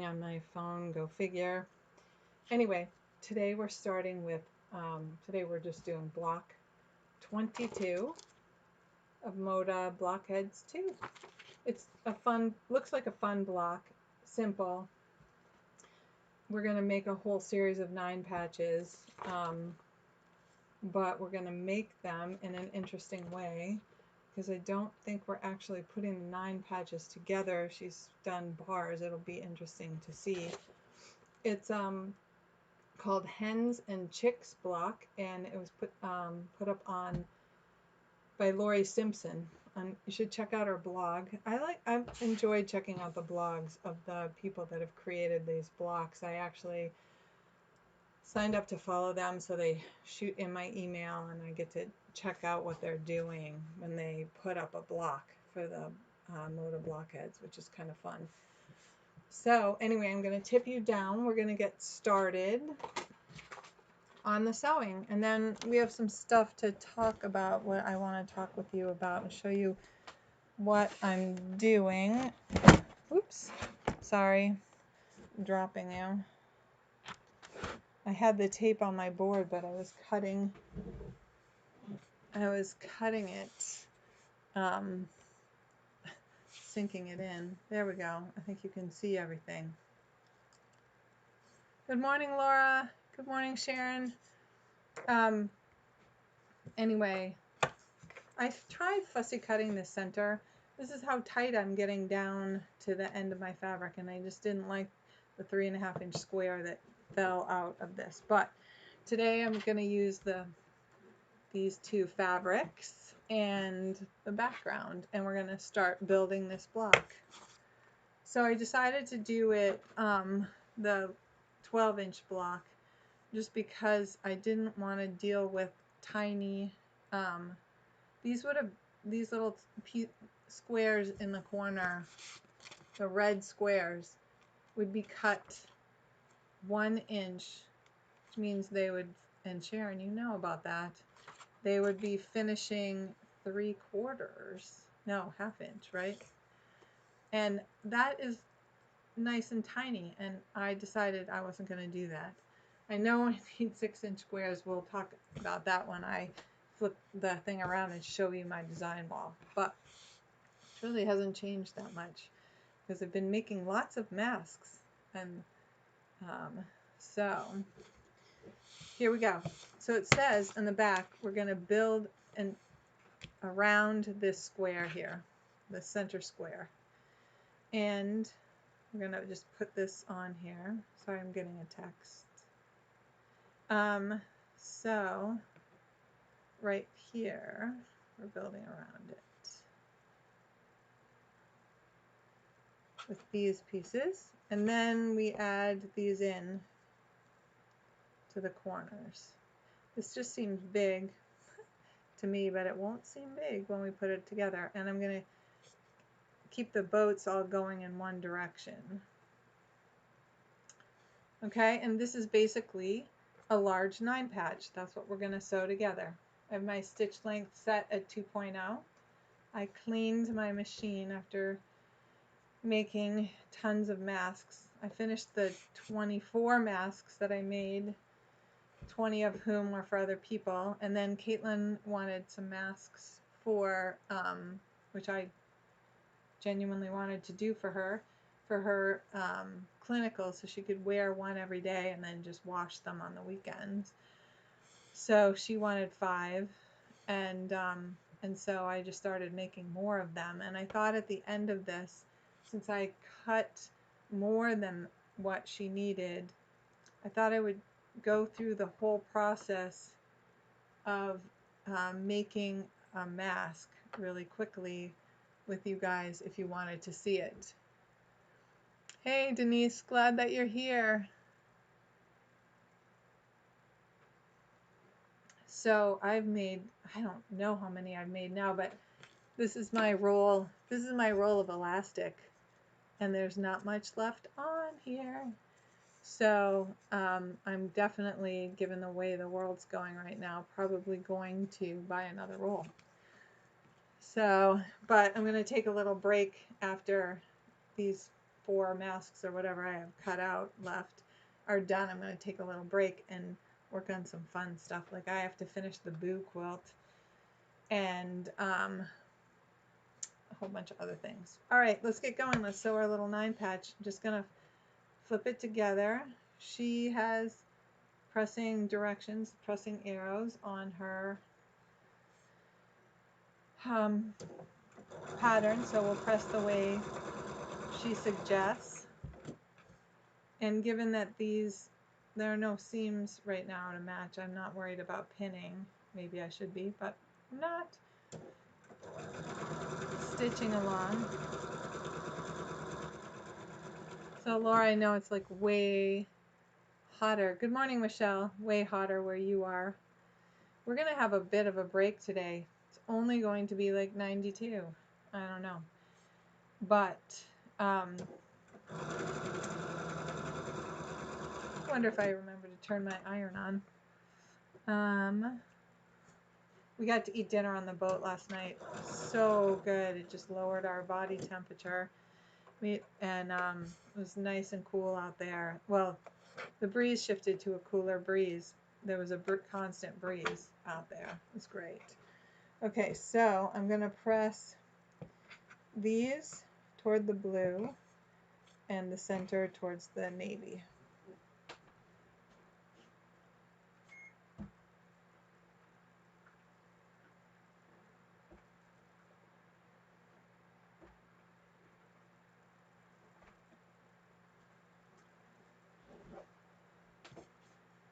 recording on my phone, go figure. Anyway, today we're starting with, today we're just doing block 22 of Moda Blockheads 2. It's a fun, looks like a fun block, simple. We're going to make a whole series of 9 patches, but we're going to make them in an interesting way because I don't think we're actually putting the 9 patches together. She's done bars. It'll be interesting to see. It's called Hens and Chicks block, and it was put up on by Lori Simpson. You should check out her blog. I've enjoyed checking out the blogs of the people that have created these blocks. I actually signed up to follow them, so they shoot in my email and I get to check out what they're doing when they put up a block for the Moda Blockheads, which is kind of fun. So anyway, I'm going to tip you down. We're going to get started on the sewing, and then we have some stuff to talk about, what I want to talk with you about and show you what I'm doing. Oops, sorry, I'm dropping you. I had the tape on my board, but I was cutting it, sinking it in. There we go. I think you can see everything. Good morning, Laura. Good morning, Sharon. Anyway, I've tried fussy cutting the center. This is how tight I'm getting down to the end of my fabric, and I just didn't like the 3.5-inch square that fell out of this. But today I'm going to use these 2 fabrics and the background, and we're going to start building this block. So I decided to do it the 12-inch block just because I didn't want to deal with tiny these little squares in the corner, the red squares, would be cut 1 inch, which means they would, and Sharon, you know about that, they would be finishing 3/4, no, 1/2 inch, right? And that is nice and tiny, and I decided I wasn't going to do that. I know I need 6-inch squares. We'll talk about that when I flip the thing around and show you my design wall, but it really hasn't changed that much because I've been making lots of masks, and so here we go. So it says in the back we're going to build around this square here, the center square, and we're going to just put this on here. Sorry, I'm getting a text. So right here we're building around it with these pieces, and then we add these in to the corners. This just seems big to me, but it won't seem big when we put it together. And I'm going to keep the boats all going in one direction. Okay, and this is basically a large 9 patch. That's what we're going to sew together. I have my stitch length set at 2.0. I cleaned my machine after making tons of masks. I finished the 24 masks that I made, 20 of whom were for other people, and then Caitlin wanted some masks for, which I genuinely wanted to do for her clinical, so she could wear one every day and then just wash them on the weekends. So she wanted 5, and so I just started making more of them. And I thought at the end of this, since I cut more than what she needed, I thought I would go through the whole process of making a mask really quickly with you guys if you wanted to see it. Hey Denise, glad that you're here. So I've made, I don't know how many I've made now, but this is my roll. This is my roll of elastic, and there's not much left on here. So I'm definitely, given the way the world's going right now, probably going to buy another roll. So, but I'm going to take a little break after these 4 masks or whatever I have cut out left are done, I'm going to take a little break and work on some fun stuff. Like I have to finish the Boo quilt and a whole bunch of other things. All right, let's get going. Let's sew our little 9 patch. I'm just going to flip it together. She has pressing directions, pressing arrows on her pattern, so we'll press the way she suggests. And given that there are no seams right now to match, I'm not worried about pinning. Maybe I should be, but I'm not. Stitching along. So Laura, I know it's like way hotter. Good morning, Michelle. Way hotter where you are. We're going to have a bit of a break today. It's only going to be like 92. I don't know. But I wonder if I remember to turn my iron on. We got to eat dinner on the boat last night. So good. It just lowered our body temperature. And it was nice and cool out there. Well, the breeze shifted to a cooler breeze. There was a constant breeze out there. It was great. Okay, so I'm going to press these toward the blue and the center towards the navy.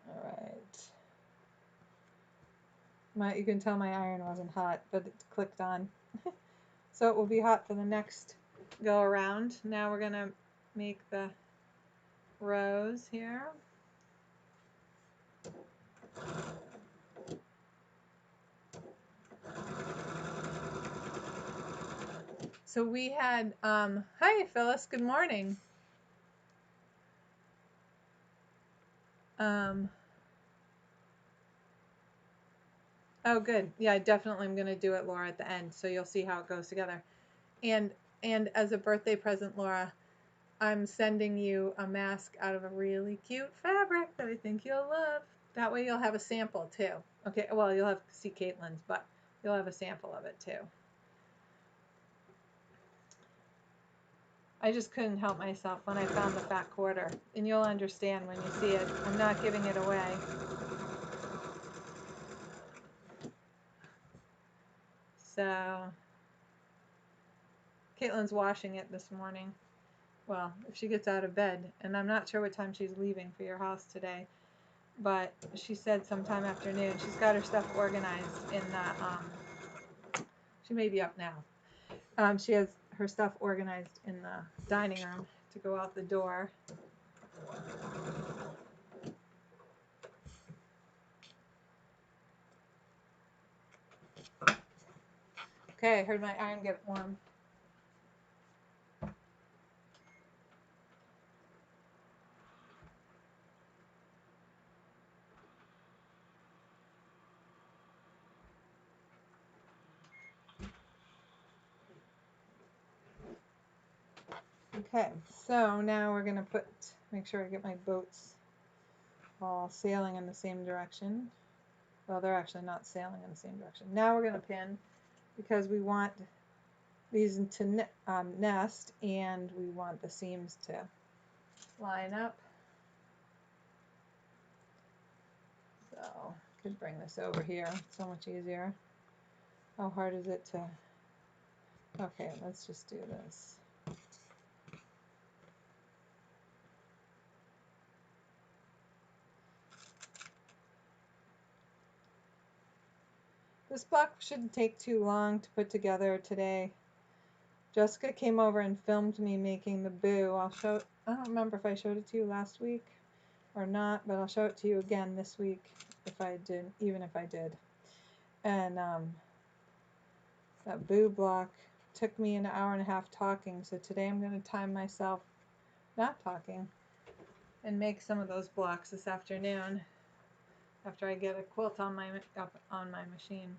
All right. You can tell my iron wasn't hot, but it clicked on. So it will be hot for the next go around. Now we're going to make the rows here. So we had, hi Phyllis, good morning. Oh, good. Yeah, I definitely am going to do it, Laura, at the end, so you'll see how it goes together. And as a birthday present, Laura, I'm sending you a mask out of a really cute fabric that I think you'll love. That way you'll have a sample too. Okay, well, you'll have to see Caitlin's, but you'll have a sample of it too. I just couldn't help myself when I found the fat quarter, and you'll understand when you see it. I'm not giving it away. So Caitlin's washing it this morning. Well, if she gets out of bed, and I'm not sure what time she's leaving for your house today, but she said sometime afternoon. She's got her stuff organized in the, she may be up now. She has her stuff organized in the dining room to go out the door. Okay, I heard my iron get warm. Okay, so now we're gonna make sure I get my boats all sailing in the same direction. Well, they're actually not sailing in the same direction. Now we're gonna pin because we want these to nest, and we want the seams to line up. So I could bring this over here. It's so much easier. How hard is it to... Okay, let's just do this. This block shouldn't take too long to put together today. Jessica came over and filmed me making the boo. I don't remember if I showed it to you last week or not, but I'll show it to you again this week even if I did. And that boo block took me an hour and a half talking, so today I'm going to time myself not talking and make some of those blocks this afternoon after I get a quilt on my machine.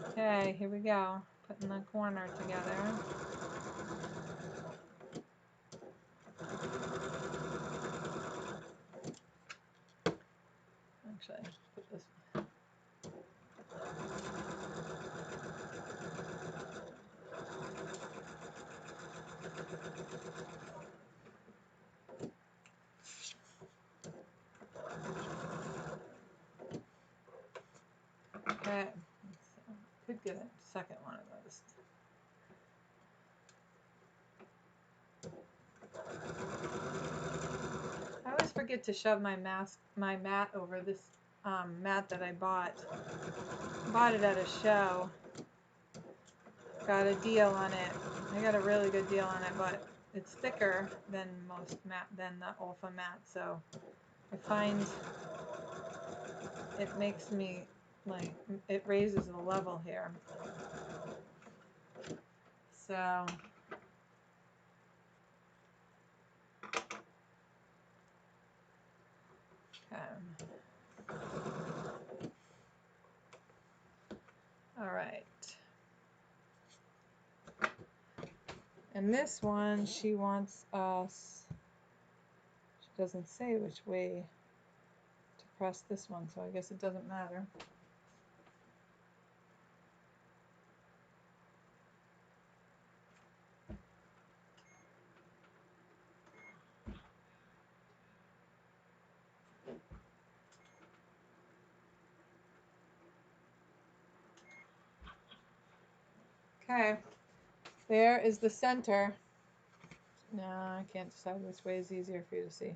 Okay, here we go. Putting the corner together. get a second one of those. I always forget to shove my mat over this mat that I bought. Bought it at a show. Got a deal on it. I got a really good deal on it, but it's thicker than the Olfa mat, so I find it makes me it raises the level here. So all right. And this one, she wants us, she doesn't say which way to press this one, so I guess it doesn't matter. Okay, there is the center. No, I can't decide which way is easier for you to see.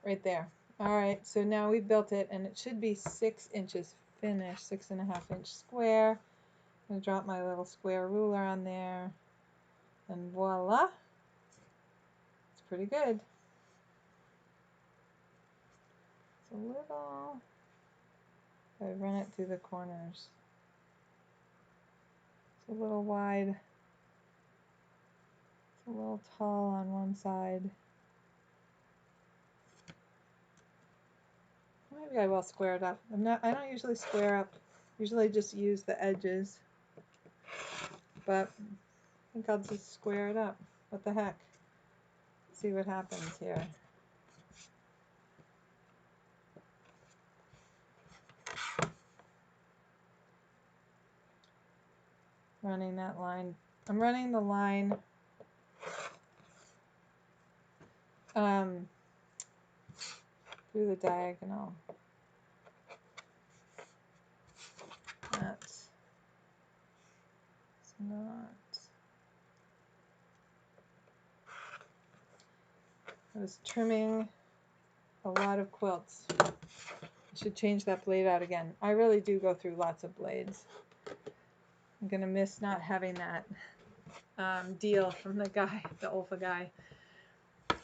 Right there. All right, so now we built it, and it should be 6 inches finished, 6.5-inch square. I'm going to drop my little square ruler on there, and voila. It's pretty good. It's a little, I run it through the corners. It's a little wide. It's a little tall on one side. Maybe I will square it up. I don't usually square up. Usually just use the edges. But I think I'll just square it up. What the heck? See what happens here. Running that line. I'm running the line through the diagonal. That's not. I was trimming a lot of quilts. I should change that blade out again. I really do go through lots of blades. I'm gonna miss not having that deal from the guy, the Olfa guy.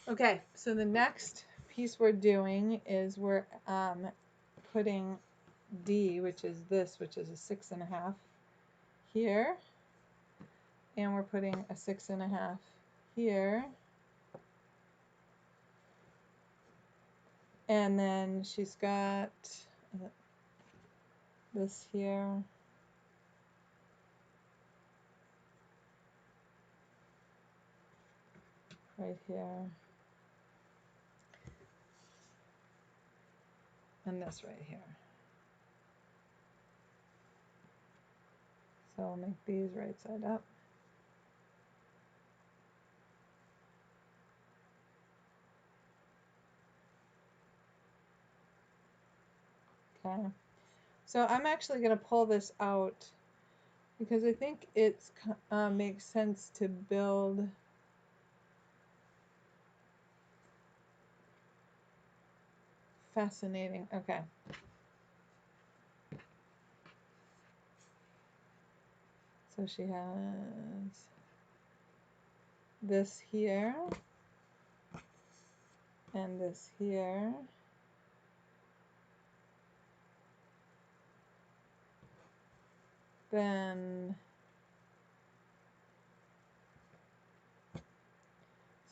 Okay, so the next piece we're doing is we're putting D, which is this, which is a 6.5 here, and we're putting a 6.5 here, and then she's got this here, right here, and this right here. So I'll make these right side up. Okay, so I'm actually going to pull this out because I think it makes sense to build fascinating. Okay. So she has this here and this here. Then,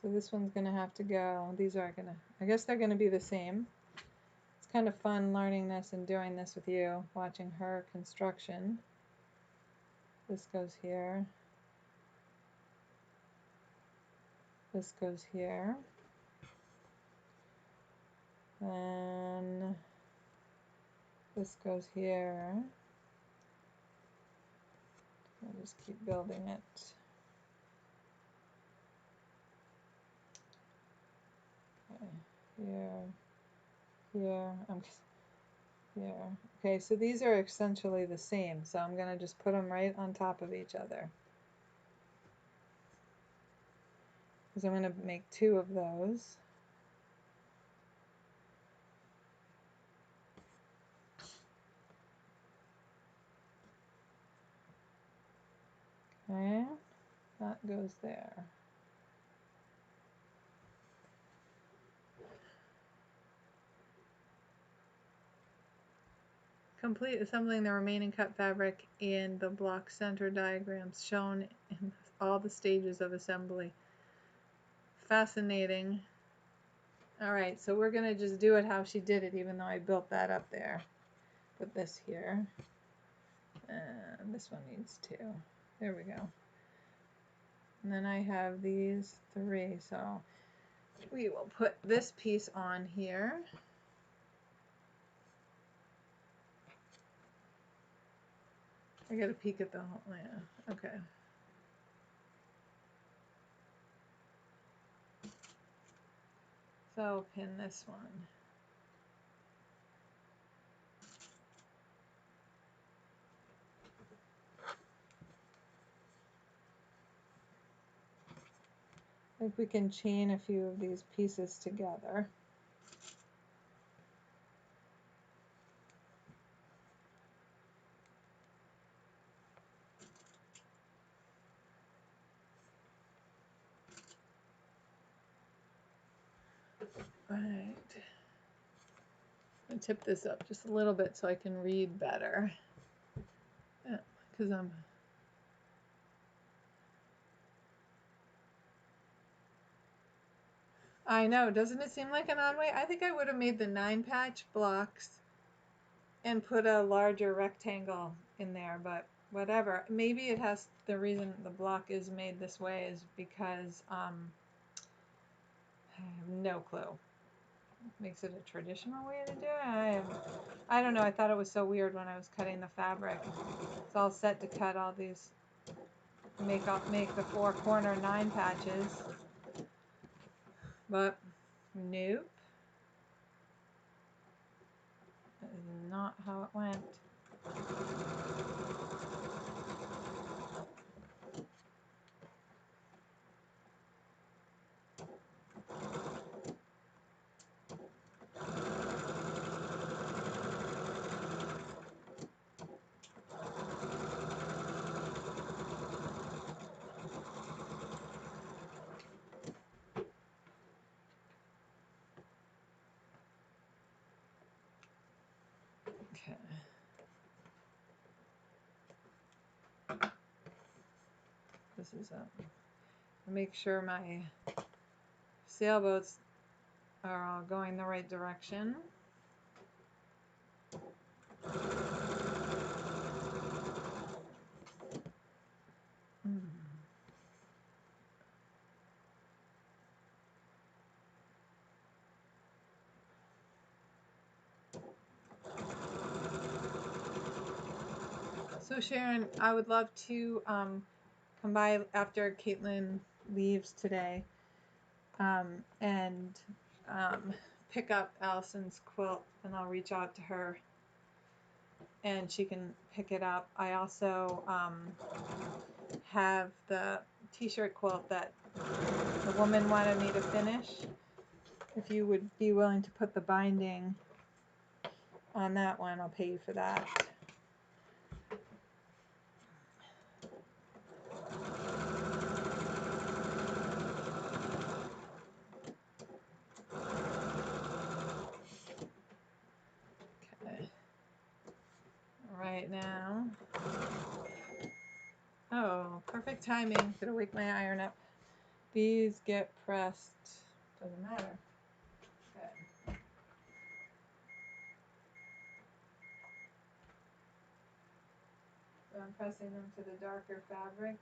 so this one's going to have to go. These are going to, I guess they're going to be the same. It's kind of fun learning this and doing this with you, watching her construction. This goes here. This goes here. Then this goes here. I'll just keep building it. Okay, here, here. here. Okay, so these are essentially the same, so I'm going to just put them right on top of each other. Because I'm going to make 2 of those. Okay, that goes there. Complete assembling the remaining cut fabric in the block center diagrams shown in all the stages of assembly. Fascinating. All right, so we're gonna just do it how she did it, even though I built that up there. Put this here, and this one needs 2. There we go. And then I have these 3, so we will put this piece on here. I got to peek at the whole, yeah, okay. So I'll pin this one. I think we can chain a few of these pieces together. All right. I'm gonna tip this up just a little bit so I can read better. Yeah, because I know, doesn't it seem like an odd way? I think I would have made the 9-patch blocks and put a larger rectangle in there, but whatever. Maybe it has, the reason the block is made this way is because I have no clue. Makes it a traditional way to do it. I don't know. I thought it was so weird when I was cutting the fabric. It's all set to cut all these, make the 4 corner 9 patches, but nope. That is not how it went. Okay. This is make sure my sailboats are all going the right direction. So Sharon, I would love to come by after Caitlin leaves today and pick up Allison's quilt, and I'll reach out to her and she can pick it up. I also have the t-shirt quilt that the woman wanted me to finish. If you would be willing to put the binding on that one, I'll pay you for that. Okay. Right now. Oh, perfect timing. Gonna wake my iron up. These get pressed. Doesn't matter. Okay. So I'm pressing them to the darker fabric.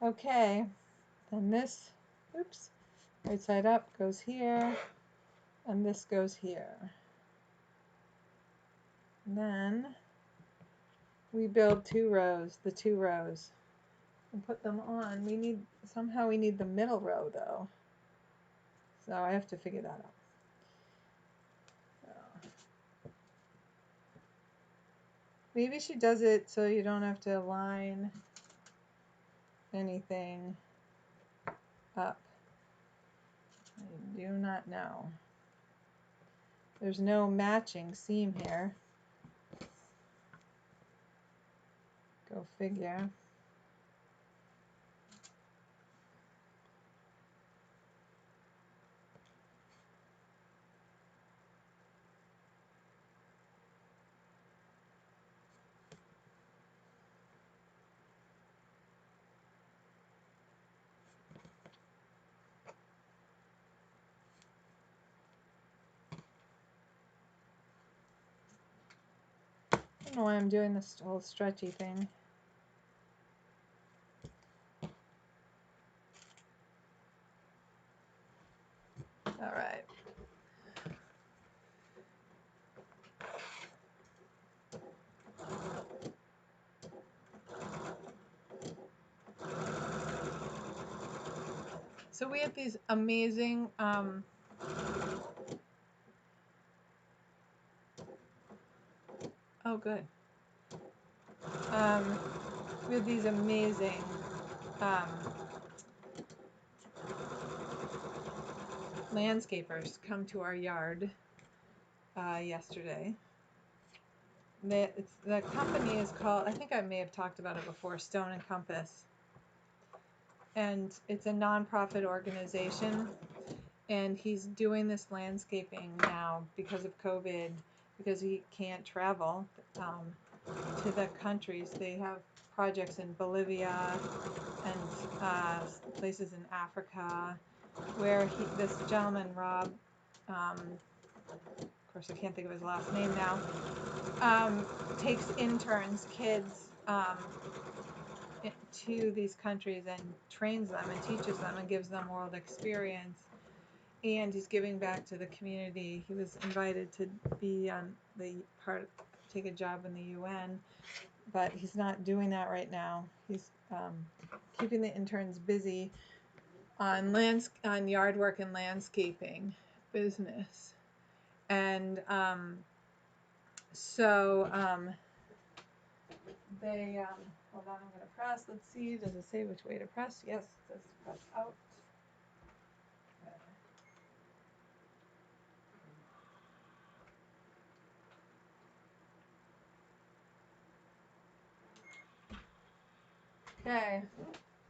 Okay, then this, oops, right side up goes here, and this goes here. And then we build the two rows, and put them on. Somehow we need the middle row though. So I have to figure that out. So maybe she does it so you don't have to line anything up. I do not know. There's no matching seam here. Go figure. I don't know why I'm doing this whole stretchy thing. All right. So we have these amazing oh good. We have these amazing landscapers come to our yard yesterday. The company is called, I think I may have talked about it before, Stone and Compass. And it's a nonprofit organization. And he's doing this landscaping now because of COVID, because he can't travel to the countries. They have projects in Bolivia and places in Africa where this gentleman, Rob, of course I can't think of his last name now, takes interns, kids, to these countries and trains them and teaches them and gives them world experience. And he's giving back to the community. He was invited to be on take a job in the UN, but he's not doing that right now. He's keeping the interns busy on yard work and landscaping business. And they hold on, I'm going to press. Let's see, does it say which way to press? Yes, it says press out. Okay,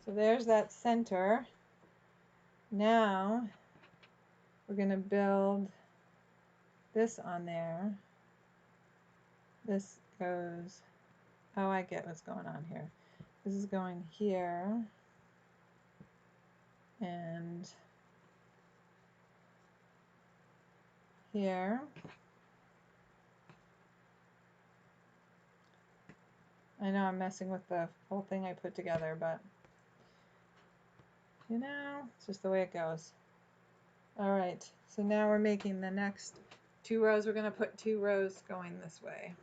so there's that center. Now we're going to build this on there. This goes, oh, I get what's going on here. This is going here and here. I know I'm messing with the whole thing I put together, but you know, it's just the way it goes. All right, so now we're making the next 2 rows. We're going to put 2 rows going this way.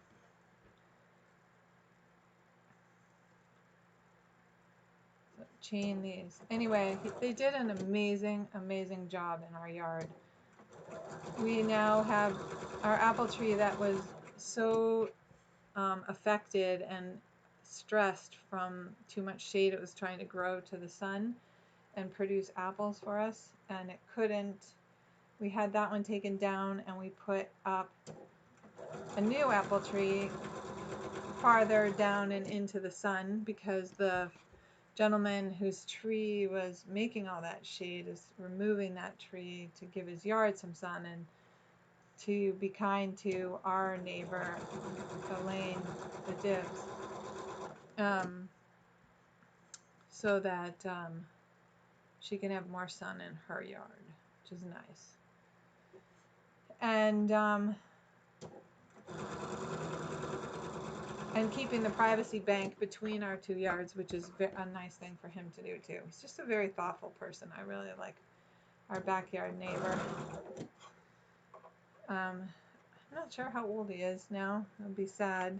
So chain these. Anyway, they did an amazing, amazing job in our yard. We now have our apple tree that was so affected and stressed from too much shade. It was trying to grow to the sun and produce apples for us, and it couldn't. We had that one taken down, and we put up a new apple tree farther down and into the sun because the gentleman whose tree was making all that shade is removing that tree to give his yard some sun and to be kind to our neighbor, Elaine, the Dibs, so that she can have more sun in her yard, which is nice. and keeping the privacy bank between our 2 yards, which is a nice thing for him to do too. He's just a very thoughtful person. I really like our backyard neighbor. I'm not sure how old he is now. It'll be sad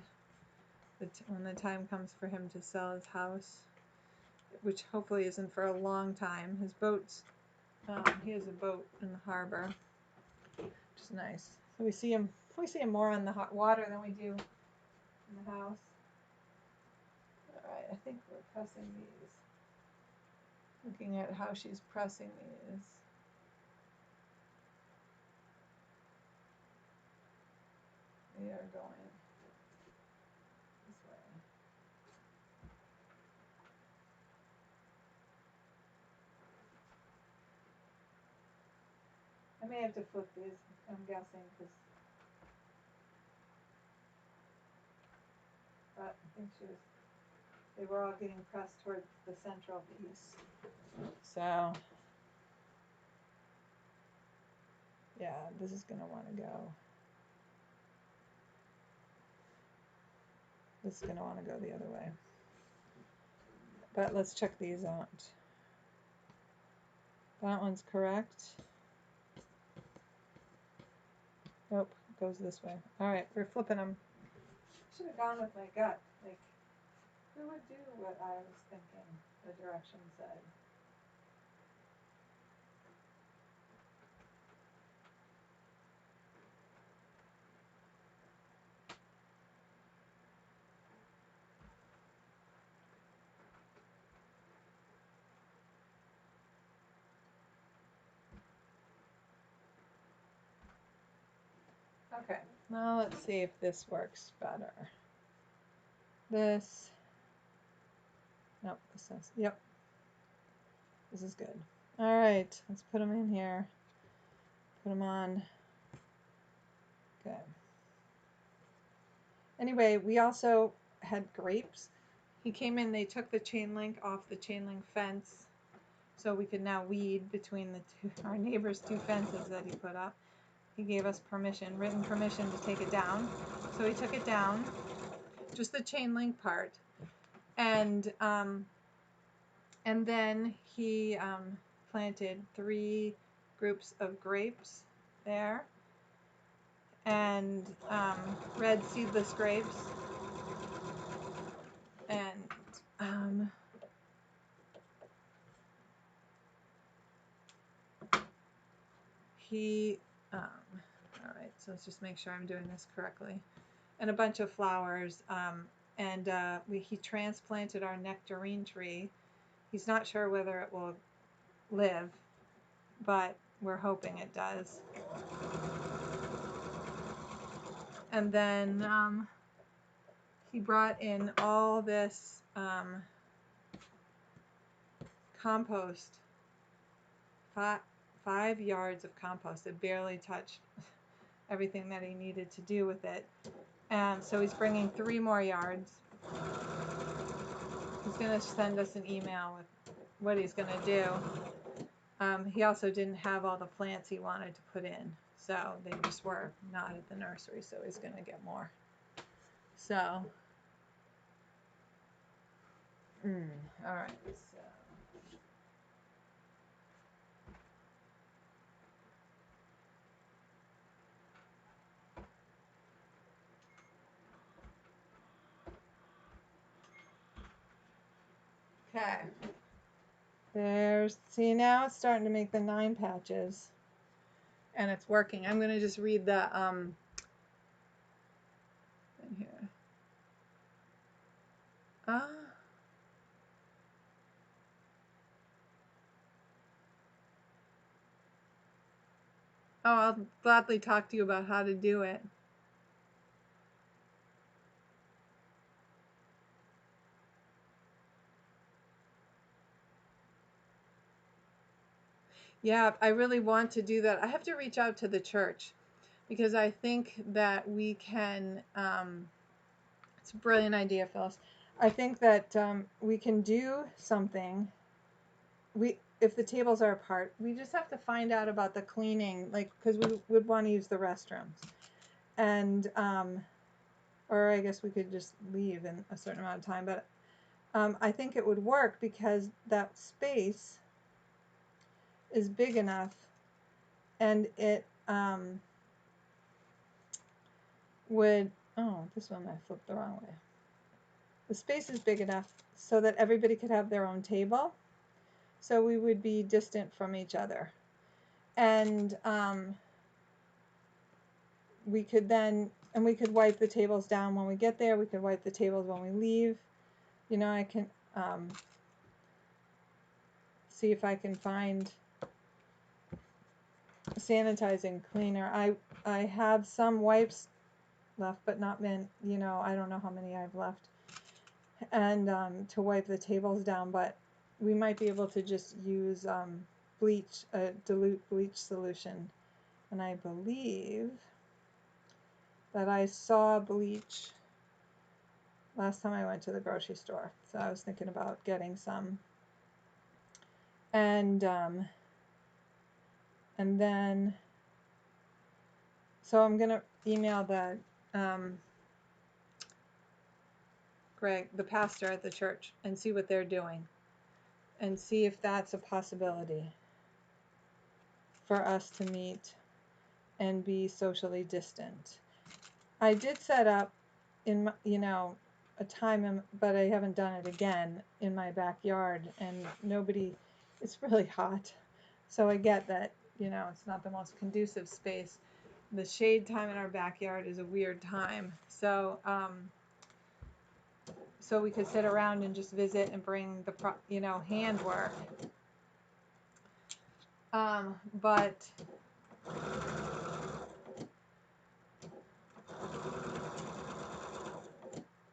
when the time comes for him to sell his house, which hopefully isn't for a long time. His boat's, he has a boat in the harbor, which is nice. So we see him more on the hot water than we do in the house. All right, I think we're pressing these. Looking at how she's pressing these. They are going this way. I may have to flip these, I'm guessing, but I think they were all getting pressed towards the central piece. So, yeah, this is going to want to go. This is going to want to go the other way. But let's check these out. That one's correct. Nope, it goes this way. All right, we're flipping them. Should have gone with my gut. Like, who would do what I was thinking the direction said? Okay, now let's see if this works better. This, nope, this is, yep, this is good. All right, let's put them in here. Put them on. Okay. Anyway, we also had grapes. He came in, they took the chain link off the chain link fence, so we could now weed between our neighbor's 2 fences that he put up. He gave us permission, written permission to take it down. So he took it down, just the chain link part. And then he planted 3 groups of grapes there. And red seedless grapes. And all right, so let's just make sure I'm doing this correctly. And a bunch of flowers. He transplanted our nectarine tree. He's not sure whether it will live, but we're hoping it does. And then he brought in all this compost, 5 yards of compost. It barely touched everything that he needed to do with it. And so he's bringing 3 more yards. He's going to send us an email with what he's going to do. He also didn't have all the plants he wanted to put in, so they just were not at the nursery, so he's going to get more. So, all right. So. Okay. See, now it's starting to make the 9 patches. And it's working. I'm going to just read the in here. Oh, I'll gladly talk to you about how to do it. Yeah, I really want to do that. I have to reach out to the church because I think that we can, it's a brilliant idea, Phyllis. I think that we can do something. If the tables are apart, we just have to find out about the cleaning, like, because we would want to use the restrooms. And or I guess we could just leave in a certain amount of time, but I think it would work because that space is big enough, and it would, oh, this one I flipped the wrong way. The space is big enough so that everybody could have their own table, so we would be distant from each other. And we could wipe the tables down when we get there. We could wipe the tables when we leave. You know, I can see if I can find sanitizing cleaner. I have some wipes left, but not many. You know, I don't know how many I've left. And to wipe the tables down, but we might be able to just use bleach, dilute bleach solution. And I believe that I saw bleach last time I went to the grocery store. So I was thinking about getting some. And then, so I'm gonna email the Greg, the pastor at the church, and see what they're doing, and see if that's a possibility for us to meet and be socially distant. I did set up in a time, but I haven't done it again in my backyard, and it's really hot, so I get that it's not the most conducive space. The shade time in our backyard is a weird time, so we could sit around and just visit and bring the handwork, but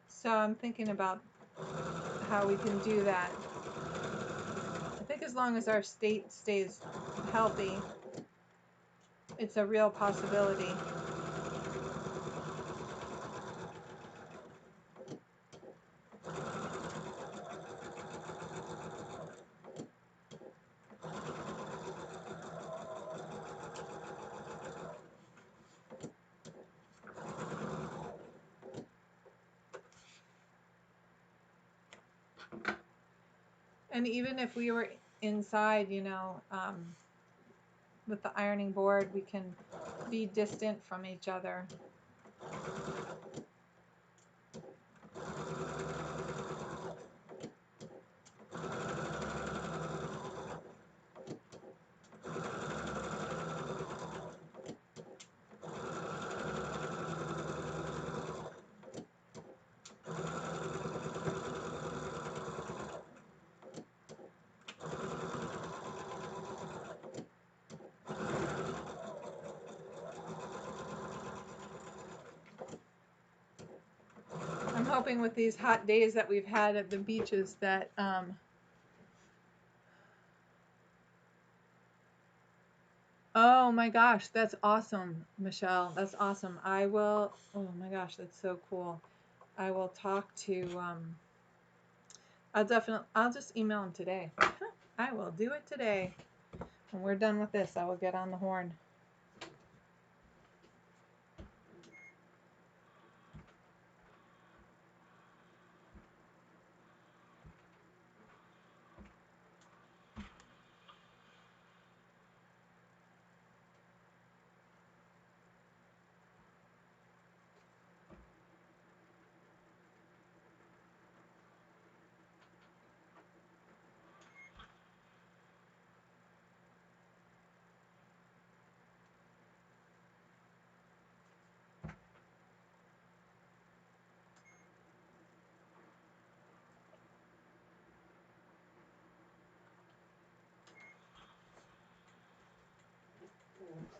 so I'm thinking about how we can do that. I think as long as our state stays healthy, it's a real possibility. And even if we were inside, with the ironing board, we can be distant from each other. I'm hoping with these hot days that we've had at the beaches that oh my gosh, that's awesome, Michelle. That's awesome. Oh my gosh, that's so cool. I will talk to I'll just email him today. I will do it today. When we're done with this, I will get on the horn.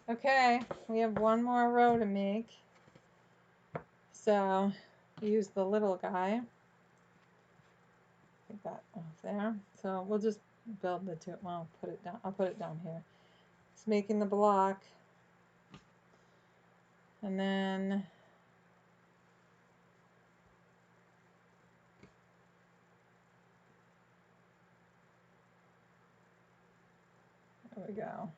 Okay, we have one more row to make. So use the little guy. Take that off there. So we'll just build the two. Well, put it down. I'll put it down here. It's making the block. And then there we go.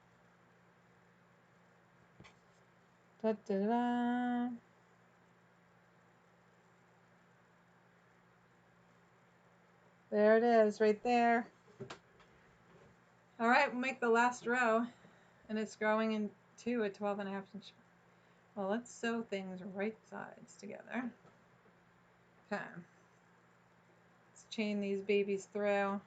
Da, da, da. There it is, right there. All right, we'll make the last row, and it's growing into a 12.5-inch. Well, let's sew things right sides together. Okay. Let's chain these babies through.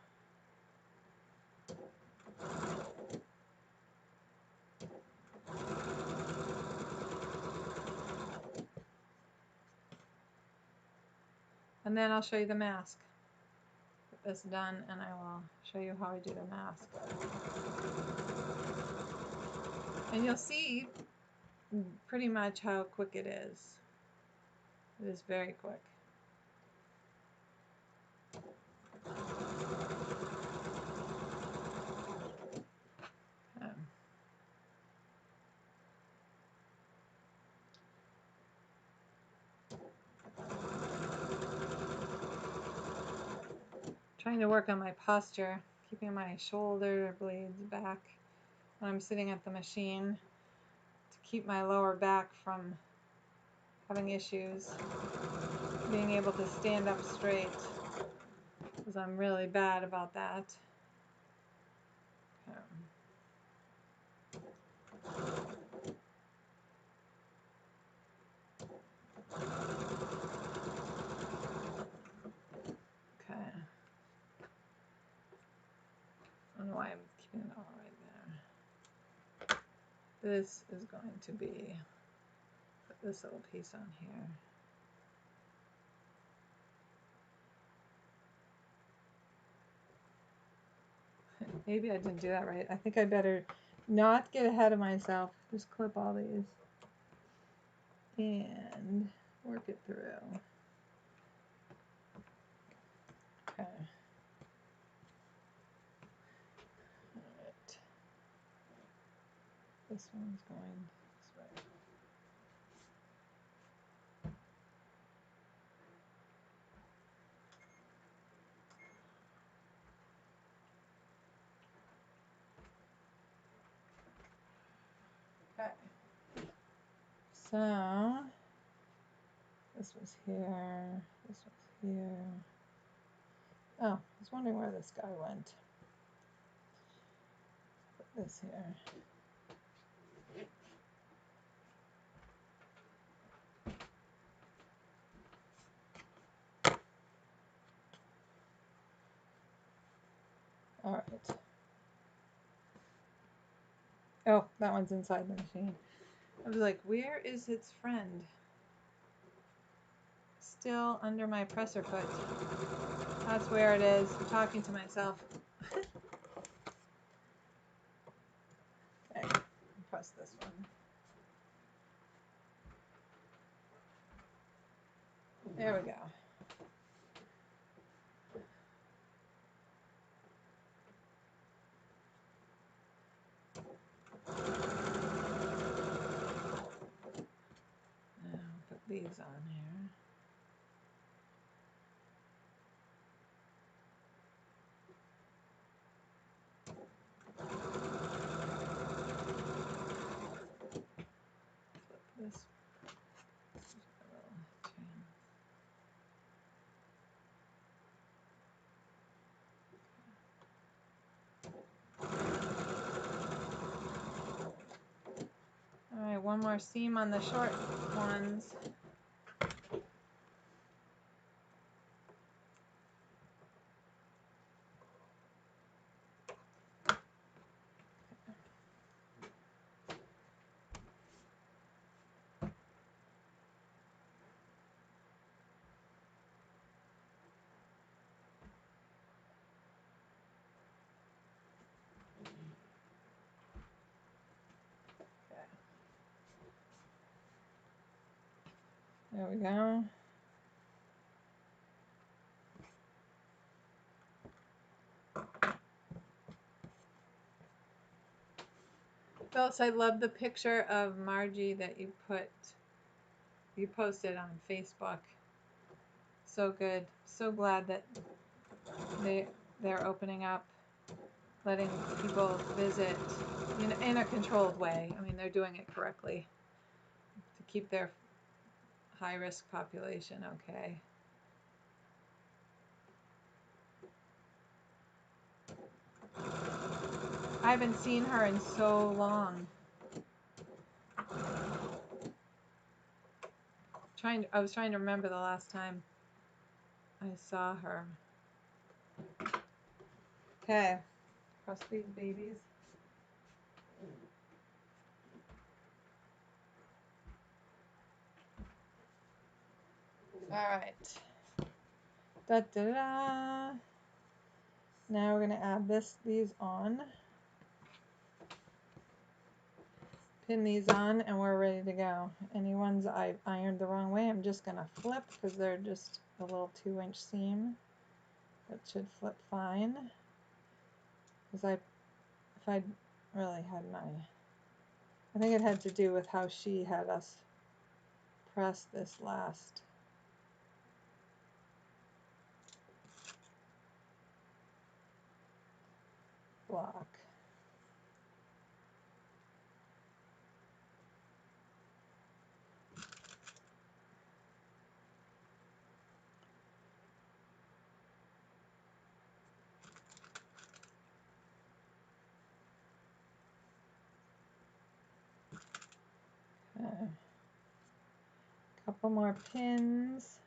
And then I'll show you the mask. Get this done, and I will show you how I do the mask. And you'll see pretty much how quick it is. It is very quick. Trying to work on my posture, keeping my shoulder blades back when I'm sitting at the machine to keep my lower back from having issues, being able to stand up straight, because I'm really bad about that. Okay. I don't know why I'm keeping it all right there. This is going to be, put this little piece on here. Maybe I didn't do that right. I think I better not get ahead of myself. Just clip all these and work it through. Okay. All right. This one's going this way. Okay. So this was here. This was here. Oh, I was wondering where this guy went. Put this here. All right. Oh, that one's inside the machine. I was like, where is its friend? Still under my presser foot. That's where it is. I'm talking to myself. Okay, press this one. There we go. Now put these on here. Flip this. All right, one more seam on the short ones. There we go. Phyllis, I love the picture of Margie that you posted on Facebook. So good. So glad that they're opening up, letting people visit in a controlled way. I mean, they're doing it correctly to keep their high-risk population okay. I haven't seen her in so long. I was trying to remember the last time I saw her. Okay, press these babies. All right. Da da da. Now we're gonna add these on. Pin these on, and we're ready to go. Any ones I ironed the wrong way, I'm just gonna flip because they're just a little 2-inch seam. That should flip fine. Because if I really had I think it had to do with how she had us press this last block. Okay. Couple more pins.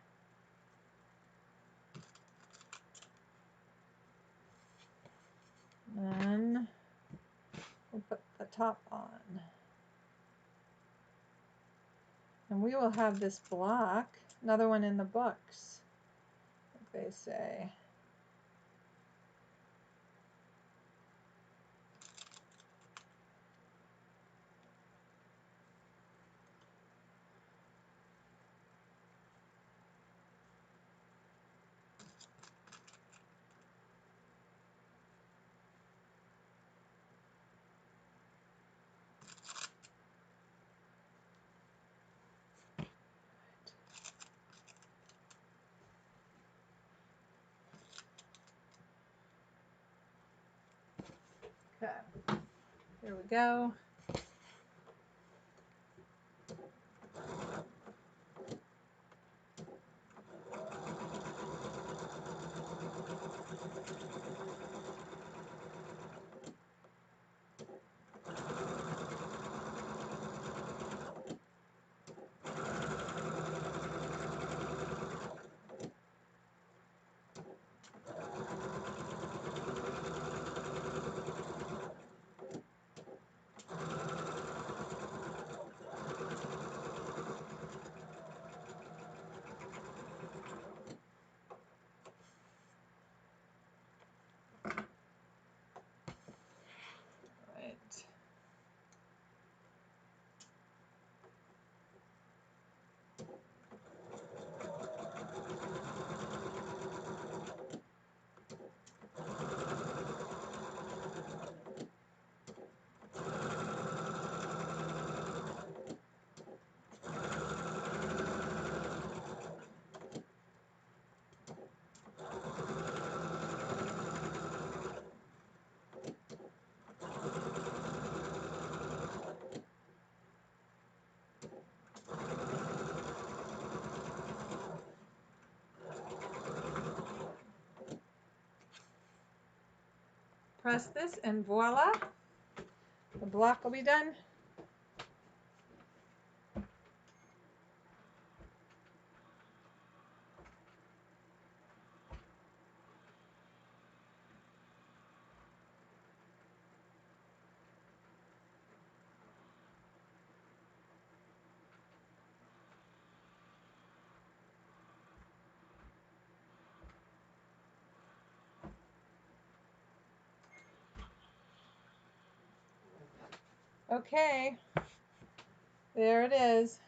Then we'll put the top on. And we will have this block, another one in the books, like they say. Okay, here we go. Right. Press this and voila, the block will be done. Okay, there it is.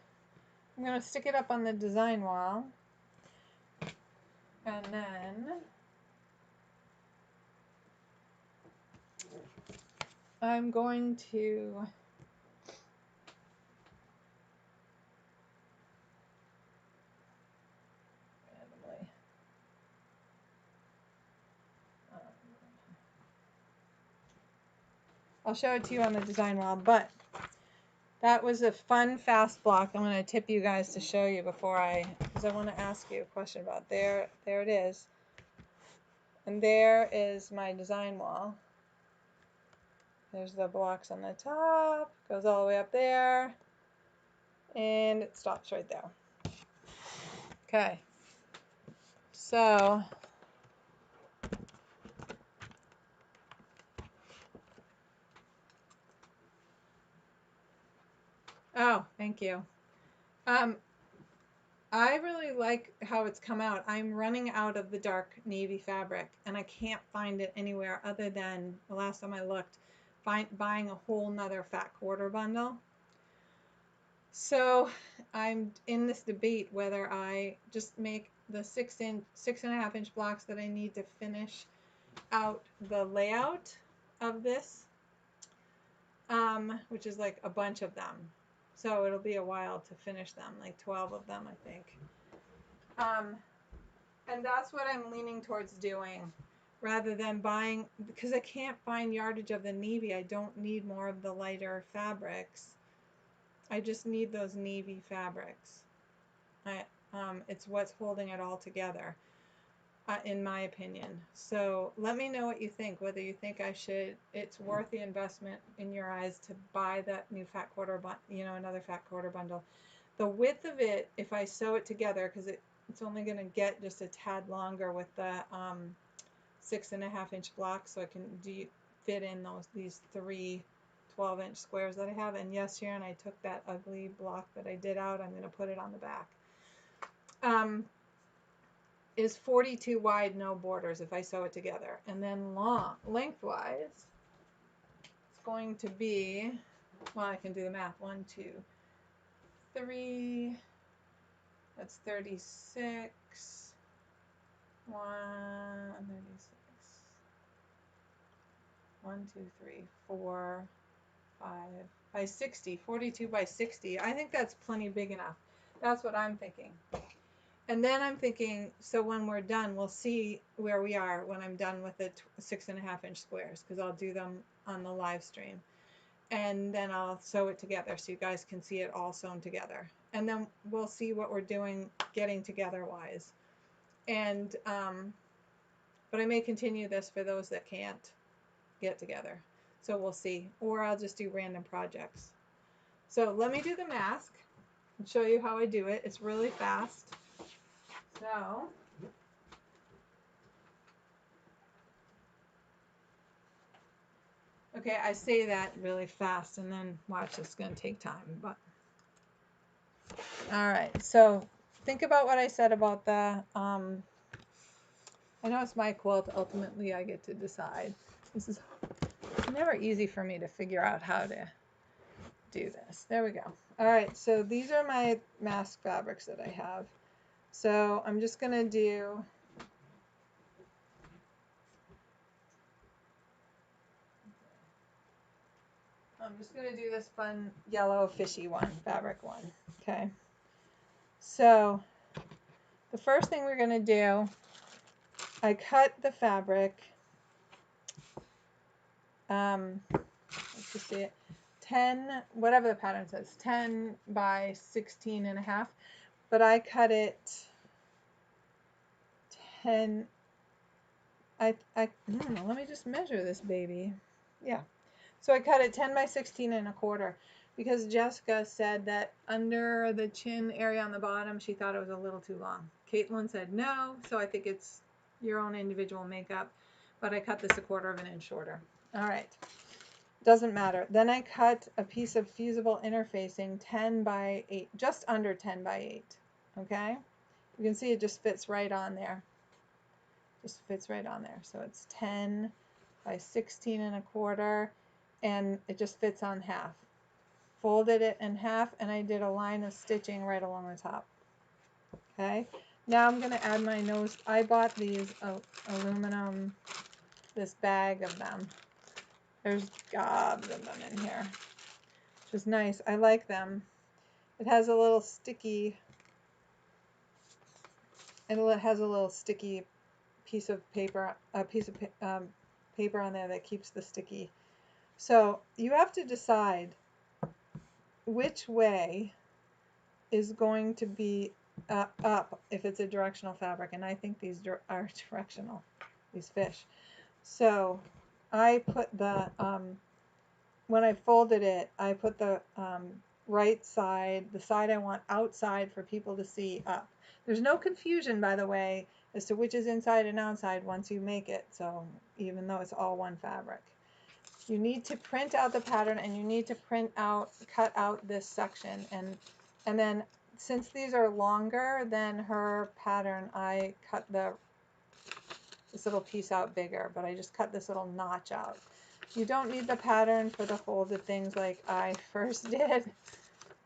I'm going to stick it up on the design wall. And then I'm going to randomly I'll show it to you on the design wall, but that was a fun fast block. I'm going to tip you guys to show you because I want to ask you a question about there it is. And there is my design wall. There's the blocks on the top, goes all the way up there, and it stops right there. Okay, so oh, thank you. I really like how it's come out. I'm running out of the dark navy fabric, and I can't find it anywhere other than the last time I looked, buying a whole nother fat quarter bundle. So I'm in this debate whether I just make the 6.5 inch blocks that I need to finish out the layout of this, which is like a bunch of them. So it'll be a while to finish them, like 12 of them, I think. And that's what I'm leaning towards doing, rather than buying, because I can't find yardage of the navy. I don't need more of the lighter fabrics. I just need those navy fabrics. It's what's holding it all together, in my opinion. So let me know what you think, whether you think it's worth the investment in your eyes to buy that new fat quarter another fat quarter bundle. The width of it, if I sew it together, because it's only going to get just a tad longer with the 6.5 inch blocks, so I can fit in these 3 12-inch squares that I have. And yes, Sharon, I took that ugly block that I did out. I'm going to put it on the back. Is 42 wide, no borders if I sew it together. And then lengthwise, it's going to be, well, I can do the math. 1, 2, 3, that's 36. 36. 1, 2, 3, 4, 5 by 60. 42 by 60. I think that's plenty big enough. That's what I'm thinking. And then I'm thinking, so when we're done, we'll see where we are when I'm done with the 6.5 inch squares, because I'll do them on the live stream. And then I'll sew it together so you guys can see it all sewn together. And then we'll see what we're doing getting together wise. And, but I may continue this for those that can't get together. So we'll see. Or I'll just do random projects. So let me do the mask and show you how I do it. It's really fast. So, okay, I say that really fast, and then watch, it's going to take time. But all right, so think about what I said about the, I know it's my quilt. Ultimately, I get to decide. This is never easy for me to figure out how to do this. There we go. All right, so these are my mask fabrics that I have. So I'm just going to do, this fun yellow fishy one, fabric one. Okay. So the first thing we're going to do, I cut the fabric, let's just see it, 10, whatever the pattern says, 10 by 16.5, but I cut it 10, I don't know, let me just measure this baby. Yeah. So I cut it 10 by 16.25 because Jessica said that under the chin area on the bottom, she thought it was a little too long. Caitlin said no, so I think it's your own individual makeup, but I cut this 1/4 inch shorter. All right, doesn't matter. Then I cut a piece of fusible interfacing 10 by 8, just under 10 by 8, okay? You can see it just fits right on there. Just fits right on there. So it's 10 by 16.25, and it just fits on half. Folded it in half, and I did a line of stitching right along the top. Okay, now I'm going to add my nose. I bought these aluminum, this bag of them. There's gobs of them in here, which is nice. I like them. It has a little sticky, and it has a little sticky piece of paper, paper on there that keeps the sticky. So you have to decide which way is going to be up if it's a directional fabric, and I think these are directional, these fish. So I put the when I folded it, I put the right side, the side I want outside for people to see, up. There's no confusion, by the way, as to which is inside and outside once you make it. So even though it's all one fabric, you need to print out the pattern, and you need to cut out this section, and then since these are longer than her pattern, I cut this little piece out bigger, but I just cut this little notch out. You don't need the pattern for the folded things like I first did.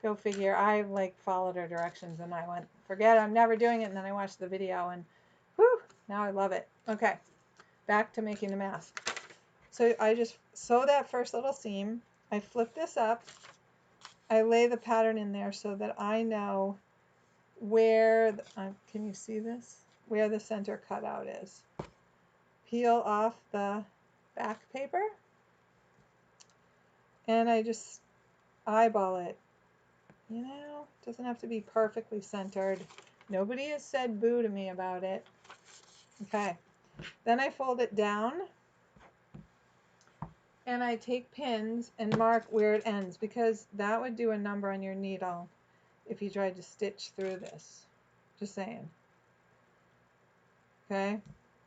Go figure. I like followed her directions and I went, forget it, I'm never doing it. And then I watched the video and whew, now I love it. Okay, back to making the mask. So I just sew that first little seam. I flip this up. I lay the pattern in there so that I know where, can you see this? Where the center cutout is. Peel off the back paper. And I just eyeball it. You know, it doesn't have to be perfectly centered. Nobody has said boo to me about it. Okay, then I fold it down and I take pins and mark where it ends, because that would do a number on your needle if you tried to stitch through this. Just saying. Okay,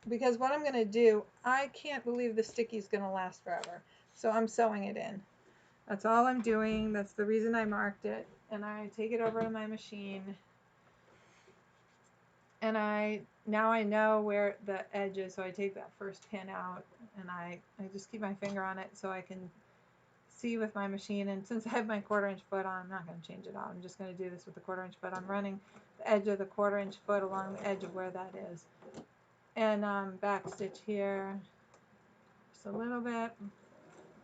because what I'm going to do, I can't believe the sticky's going to last forever. So I'm sewing it in. That's all I'm doing. That's the reason I marked it. And I take it over to my machine. And now I know where the edge is, so I take that first pin out and I just keep my finger on it so I can see with my machine. And since I have my 1/4 inch foot on, I'm not going to change it out. I'm just going to do this with the 1/4 inch foot. I'm running the edge of the 1/4 inch foot along the edge of where that is. And back stitch here just a little bit.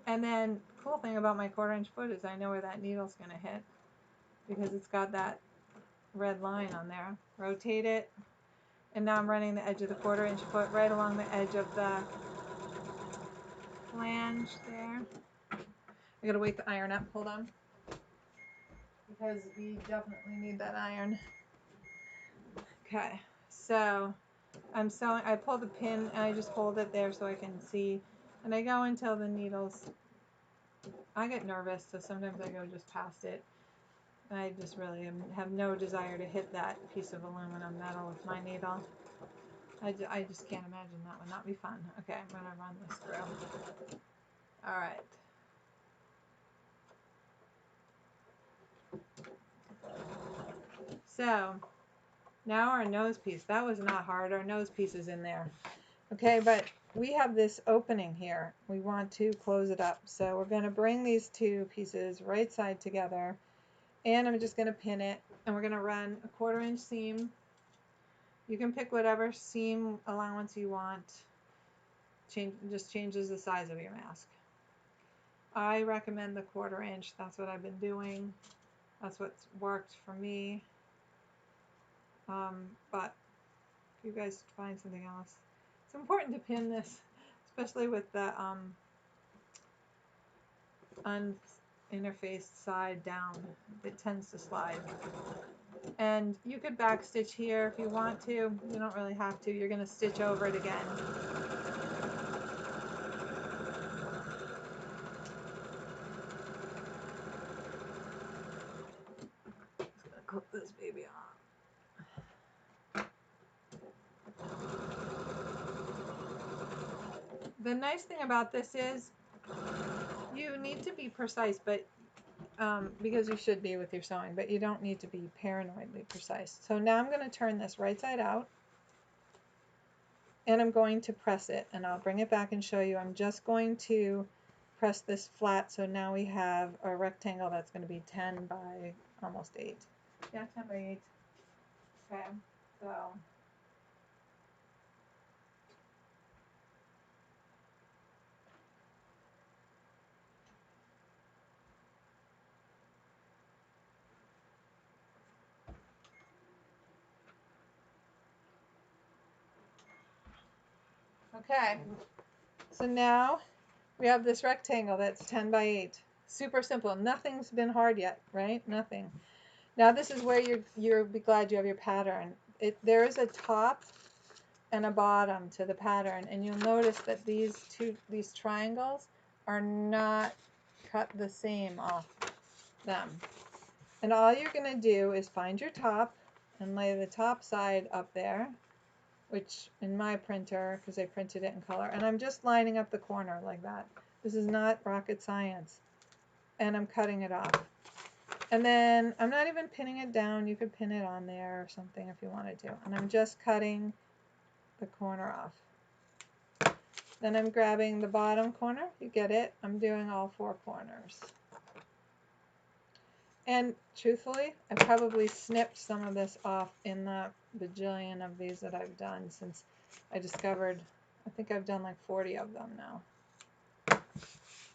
And then the cool thing about my 1/4 inch foot is I know where that needle's going to hit because it's got that red line on there. Rotate it. And now I'm running the edge of the 1/4 inch foot right along the edge of the flange there. I gotta wait the iron up, hold on. Because we definitely need that iron. Okay, so I'm sewing, I pull the pin and I just hold it there so I can see. And I go until the needles, I get nervous, so sometimes I go just past it. I just really have no desire to hit that piece of aluminum metal with my needle. I just can't imagine that would not be fun. Okay, I'm gonna run this through. All right. So now our nose piece, that was not hard. Our nose piece is in there. Okay, but we have this opening here. We want to close it up. So we're going to bring these two pieces right side together, and I'm just going to pin it, and we're going to run a 1/4 inch seam. You can pick whatever seam allowance you want. Just changes the size of your mask. I recommend the 1/4 inch. That's what I've been doing. That's what's worked for me. But if you guys find something else, it's important to pin this, especially with the uninterfaced side down. It tends to slide. And you could backstitch here if you want to. You don't really have to. You're going to stitch over it again. Just going to clip this baby off. The nice thing about this is you need to be precise, but because you should be with your sewing, but you don't need to be paranoidly precise. So now I'm going to turn this right side out, and I'm going to press it, and I'll bring it back and show you. I'm just going to press this flat, so now we have a rectangle that's going to be 10 by almost 8. Yeah, 10 by 8. Okay, so okay, so now we have this rectangle that's 10 by 8. Super simple. Nothing's been hard yet, right? Nothing. Now this is where you'll be glad you have your pattern. There is a top and a bottom to the pattern, and you'll notice that these triangles are not cut the same off them. And all you're going to do is find your top and lay the top side up there, which in my printer, because I printed it in color, and I'm just lining up the corner like that. This is not rocket science. And I'm cutting it off. And then I'm not even pinning it down. You could pin it on there or something if you wanted to. And I'm just cutting the corner off. Then I'm grabbing the bottom corner. You get it? I'm doing all 4 corners. And truthfully, I probably snipped some of this off in the bajillion of these that I've done since I discovered, I think I've done like 40 of them now.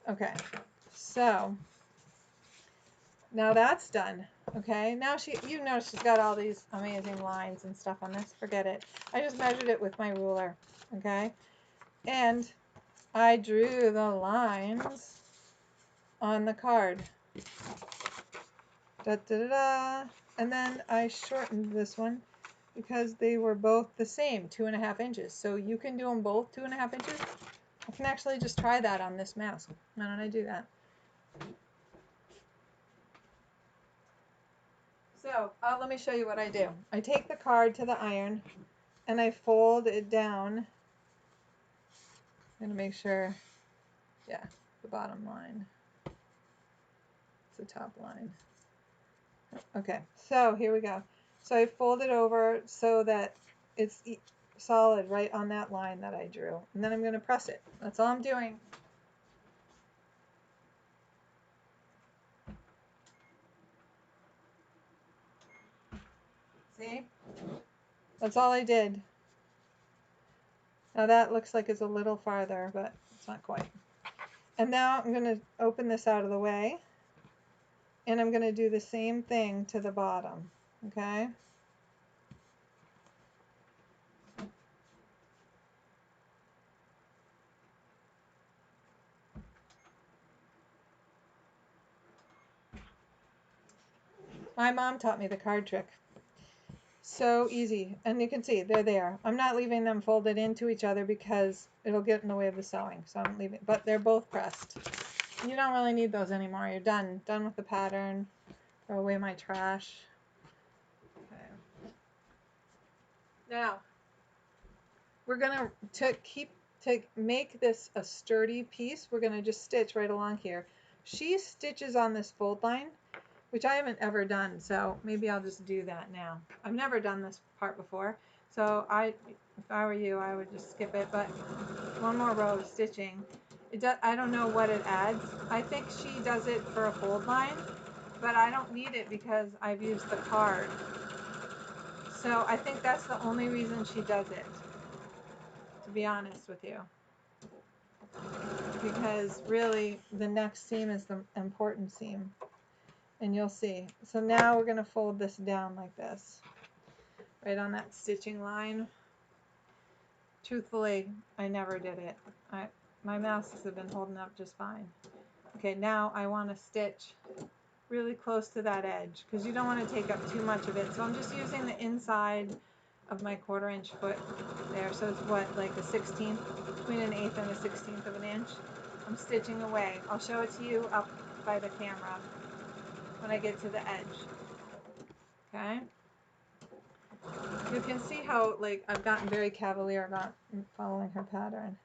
Okay, so now that's done. Okay, now you know she's got all these amazing lines and stuff on this. Forget it. I just measured it with my ruler. Okay, and I drew the lines on the card. Da, da, da, da. And then I shortened this one because they were both the same, 2.5 inches. So you can do them both 2.5 inches. I can actually just try that on this mask. Why don't I do that? So let me show you what I do. I take the card to the iron and I fold it down. I'm going to make sure, yeah, the bottom line. It's the top line. Okay, so here we go. So I fold it over so that it's solid right on that line that I drew. And then I'm going to press it. That's all I'm doing. See? That's all I did. Now that looks like it's a little farther, but it's not quite. And now I'm going to open this out of the way. And I'm going to do the same thing to the bottom. Okay? My mom taught me the card trick. So easy. And you can see they're there. I'm not leaving them folded into each other because it'll get in the way of the sewing. So I'm leaving, but they're both pressed. You don't really need those anymore. You're done. Done with the pattern. Throw away my trash. Okay. Now, we're going to make this a sturdy piece. We're going to just stitch right along here. She stitches on this fold line, which I haven't ever done, so maybe I'll just do that now. I've never done this part before, so if I were you, I would just skip it, but one more row of stitching. I don't know what it adds. I think she does it for a fold line, but I don't need it because I've used the card. So I think that's the only reason she does it, to be honest with you. Because really, the next seam is the important seam. And you'll see. So now we're going to fold this down like this, right on that stitching line. Truthfully, I never did it. My masks have been holding up just fine. Okay, now I want to stitch really close to that edge because you don't want to take up too much of it. So I'm just using the inside of my 1/4 inch foot there. So it's what, like a 16th, between an 1/8 and a 16th of an inch. I'm stitching away. I'll show it to you up by the camera when I get to the edge. Okay? You can see how I've gotten very cavalier about following her pattern.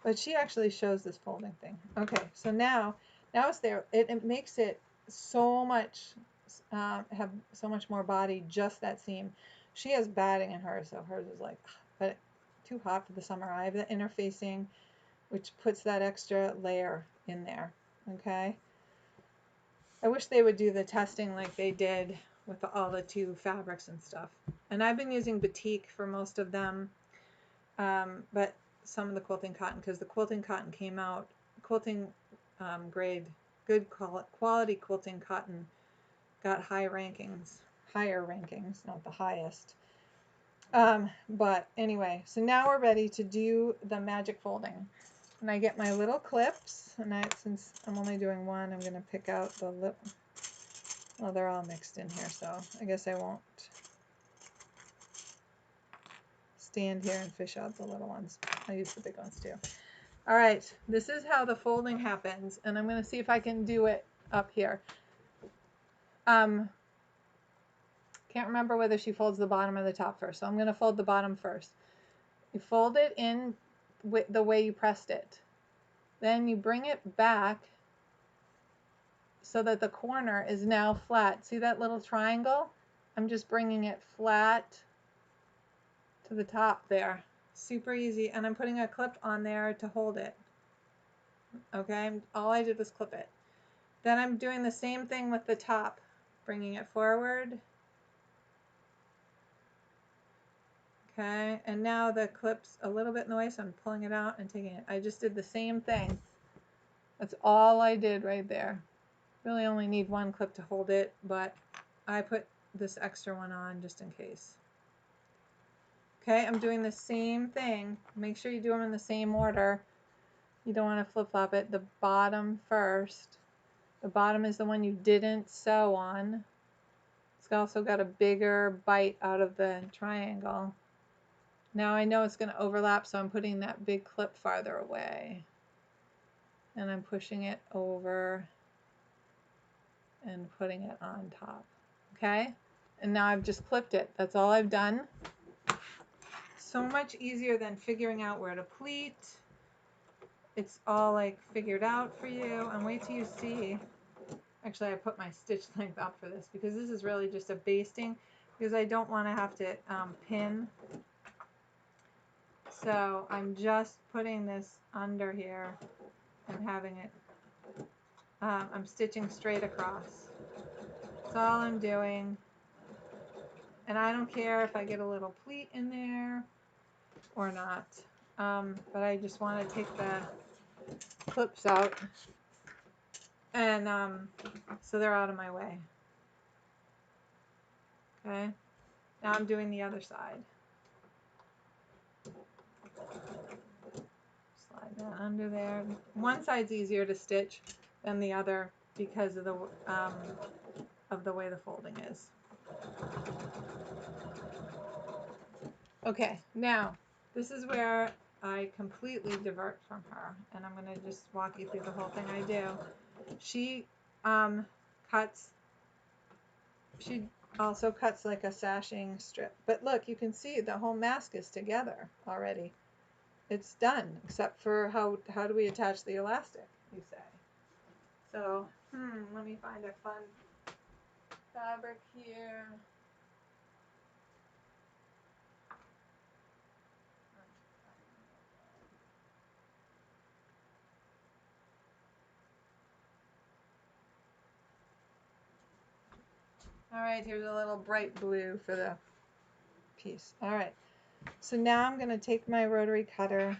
But she actually shows this folding thing. Okay, so now it's there. It makes it so much, have so much more body, just that seam. She has batting in hers, so hers is but too hot for the summer. I have the interfacing, which puts that extra layer in there. Okay? I wish they would do the testing like they did with all the 2 fabrics and stuff. And I've been using batik for most of them, but some of the quilting cotton, because the quilting cotton came out, quilting grade, good quality quilting cotton got higher rankings, not the highest. But anyway, so now we're ready to do the magic folding. And I get my little clips, and since I'm only doing one, I'm going to pick out the lip. Well, they're all mixed in here, so I guess I won't stand here and fish out the little ones. I use the big ones too. All right, this is how the folding happens, and I'm going to see if I can do it up here. Can't remember whether she folds the bottom or the top first, so I'm going to fold the bottom first. You fold it in the way you pressed it. Then you bring it back so that the corner is now flat. See that little triangle? I'm just bringing it flat to the top there. Super easy, and I'm putting a clip on there to hold it. Okay, all I did was clip it. Then I'm doing the same thing with the top, bringing it forward. Okay, and now the clip's a little bit in the way, so I'm pulling it out and taking it. I just did the same thing. That's all I did right there. Really only need one clip to hold it, but I put this extra one on just in case. Okay, I'm doing the same thing. Make sure you do them in the same order. You don't want to flip-flop it. The bottom first. The bottom is the one you didn't sew on. It's also got a bigger bite out of the triangle. Now I know it's going to overlap, so I'm putting that big clip farther away. And I'm pushing it over and putting it on top. Okay? And now I've just clipped it. That's all I've done. So much easier than figuring out where to pleat. It's all like figured out for you. And wait till you see. Actually, I put my stitch length up for this because this is really just a basting because I don't want to have to pin. So I'm just putting this under here and having it, I'm stitching straight across. That's all I'm doing. And I don't care if I get a little pleat in there or not. But I just want to take the clips out and so they're out of my way. Okay, now I'm doing the other side. Slide that under there. One side's easier to stitch than the other because of the way the folding is. Okay, now this is where I completely divert from her, and I'm going to just walk you through the whole thing I do. She cuts, she also cuts like a sashing strip. But look, you can see the whole mask is together already. It's done, except for how do we attach the elastic, you say. So, let me find a fun fabric here. All right, here's a little bright blue for the piece. All right, so now I'm going to take my rotary cutter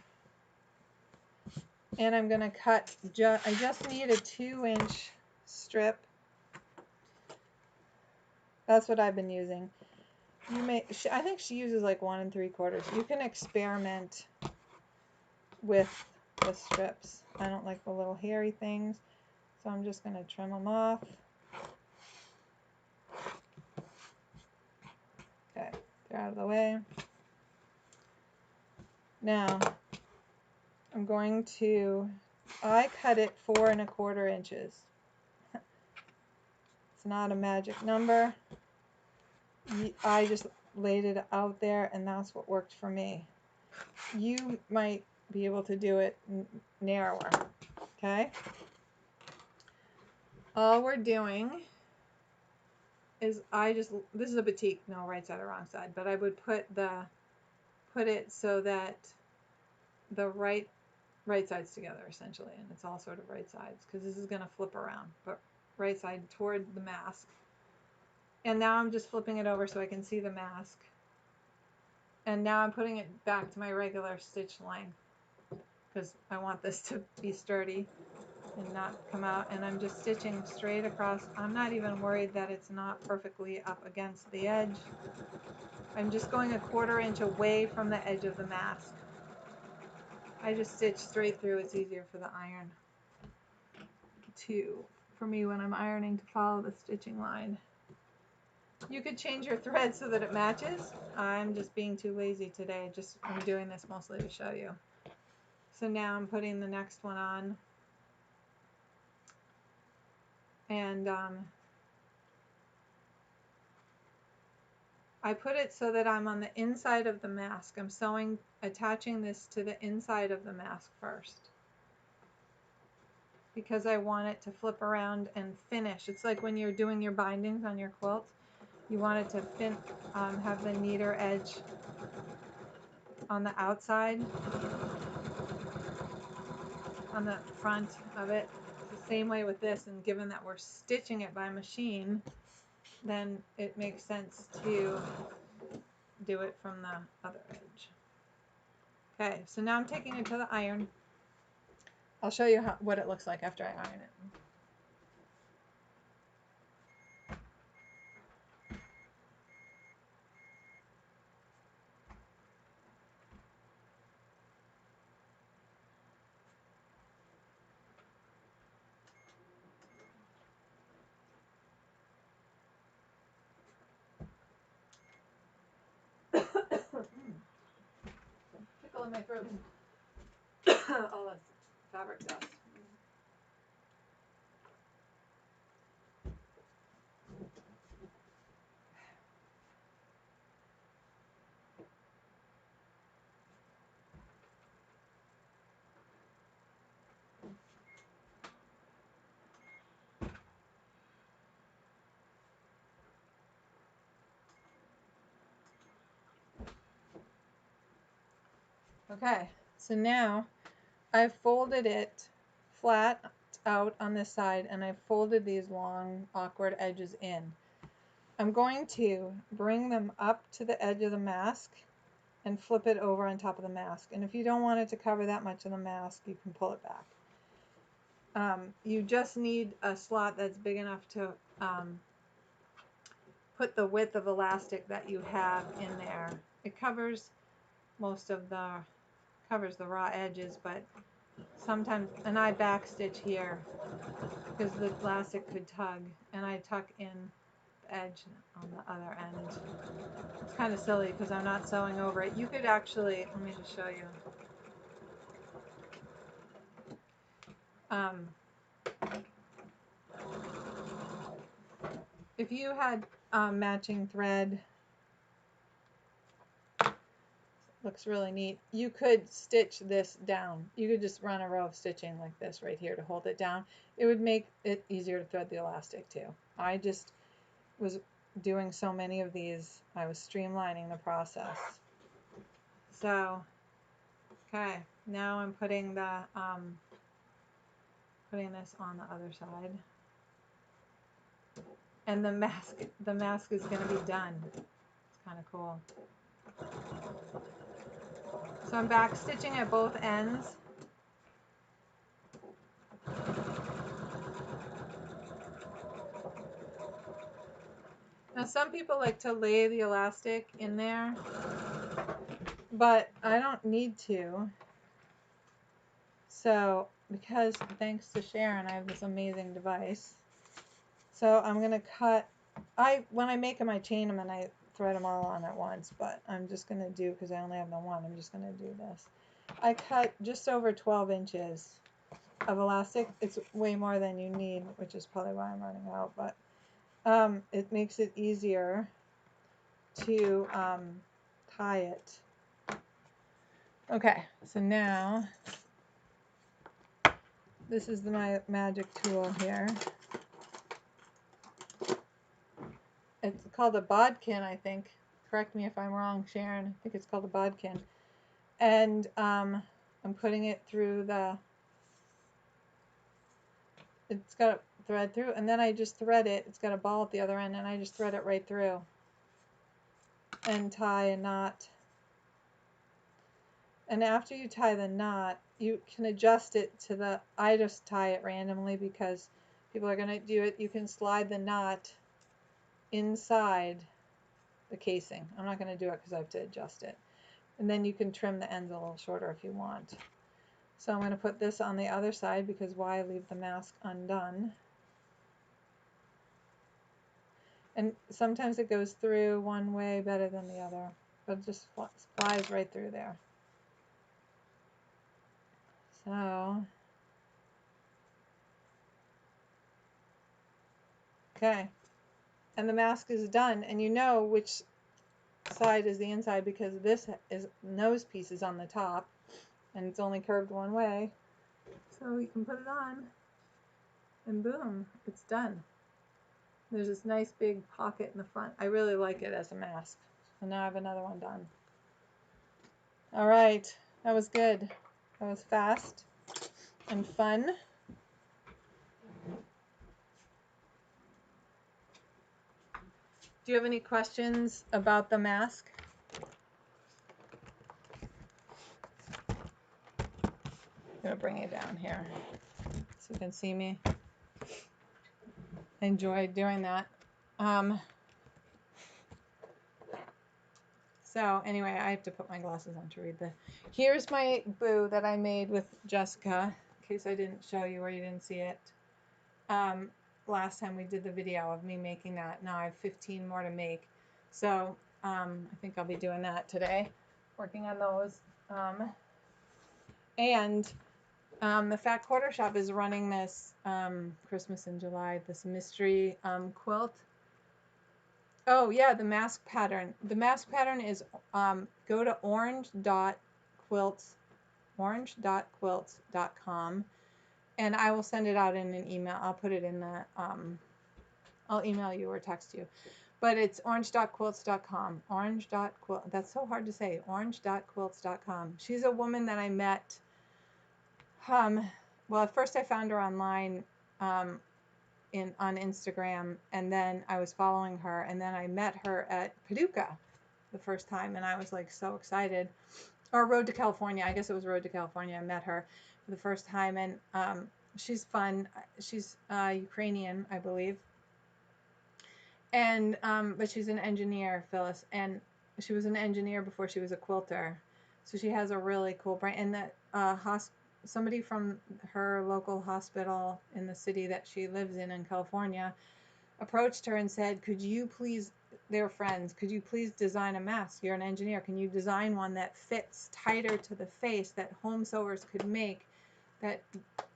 and I'm going to cut, I just need a 2-inch strip. That's what I've been using. You may, I think she uses like 1 3/4. You can experiment with the strips. I don't like the little hairy things, so I'm just going to trim them off. Okay, they're out of the way. Now, I'm going to, I cut it 4 1/4 inches. It's not a magic number. I just laid it out there and that's what worked for me. You might be able to do it narrower, okay? All we're doing is this is a batik, no right side or wrong side, but I would put it so that the right sides together essentially, and it's all sort of right sides because this is going to flip around, but right side toward the mask. And now I'm just flipping it over so I can see the mask. And now I'm putting it back to my regular stitch length because I want this to be sturdy and not come out. And I'm just stitching straight across. I'm not even worried that it's not perfectly up against the edge. I'm just going a 1/4 inch away from the edge of the mask. I just stitch straight through. It's easier for the iron for me when I'm ironing to follow the stitching line. You could change your thread so that it matches. I'm just being too lazy today. I'm doing this mostly to show you. So now I'm putting the next one on, and I put it so that I'm on the inside of the mask. I'm attaching this to the inside of the mask first, because I want it to flip around and finish. It's like when you're doing your bindings on your quilt, you want it to have the neater edge on the outside, on the front of it. It's the same way with this, and given that we're stitching it by machine, then it makes sense to do it from the other edge. Okay, so now I'm taking it to the iron. I'll show you what it looks like after I iron it. Tickle in my throat. All this fabric dust. Okay, so now I've folded it flat out on this side, and I've folded these long, awkward edges in. I'm going to bring them up to the edge of the mask and flip it over on top of the mask. And if you don't want it to cover that much of the mask, you can pull it back. You just need a slot that's big enough to put the width of elastic that you have in there. It covers most of the raw edges, but sometimes, and I backstitch here because the elastic could tug, and I tuck in the edge on the other end. It's kind of silly because I'm not sewing over it. You could actually, let me just show you. If you had matching thread, looks really neat. You could stitch this down. You could just run a row of stitching like this right here to hold it down. It would make it easier to thread the elastic too. I just was doing so many of these, I was streamlining the process. So, okay, now I'm putting the putting this on the other side, and the mask is going to be done. It's kind of cool. So I'm back stitching at both ends. Now some people like to lay the elastic in there, but I don't need to. So, because thanks to Sharon, I have this amazing device. So I'm going to cut, when I make them, I chain them and I thread them all on at once, but I'm just going to do, because I only have the one, I'm just going to do this. I cut just over 12 inches of elastic. It's way more than you need, which is probably why I'm running out, but it makes it easier to tie it. Okay, so now this is my magic tool here. It's called a bodkin, I think. Correct me if I'm wrong, Sharon. I think it's called a bodkin. And I'm putting it through it's got a thread through, and then I just thread it. It's got a ball at the other end, and I just thread it right through and tie a knot. And after you tie the knot, you can adjust it to the, I just tie it randomly because people are going to do it. You can slide the knot inside the casing. I'm not going to do it because I have to adjust it. And then you can trim the ends a little shorter if you want. So I'm going to put this on the other side because why leave the mask undone? And sometimes it goes through one way better than the other, but it just flies right through there. So, okay. And the mask is done. And you know which side is the inside because this is nose piece is on the top and it's only curved one way. So you can put it on and boom, it's done. There's this nice big pocket in the front. I really like it as a mask. And now I have another one done. All right, that was good. That was fast and fun. Do you have any questions about the mask? I'm gonna bring it down here so you can see me. I enjoyed doing that. So anyway, I have to put my glasses on to read the. Here's my boo that I made with Jessica, in case I didn't show you or you didn't see it. Last time we did the video of me making that. Now I have 15 more to make. So I think I'll be doing that today, working on those. And the Fat Quarter Shop is running this Christmas in July, this mystery quilt. Oh yeah, the mask pattern. The mask pattern is go to orange.quilts.com, and I will send it out in an email. I'll put it in the I'll email you or text you. But it's orange.quilts.com. Orange.quilt. That's so hard to say. Orange.quilts.com. She's a woman that I met. Well, at first I found her online on Instagram, and then I was following her, and then I met her at Paducah the first time, and I was like so excited. Or Road to California. I guess it was Road to California. I met her for the first time, and she's fun. She's Ukrainian, I believe. And but she's an engineer, Phyllis, and she was an engineer before she was a quilter. So she has a really cool brain. And that somebody from her local hospital in the city that she lives in California approached her and said, "Could you please?" They're friends. "Could you please design a mask? You're an engineer. Can you design one that fits tighter to the face that home sewers could make, that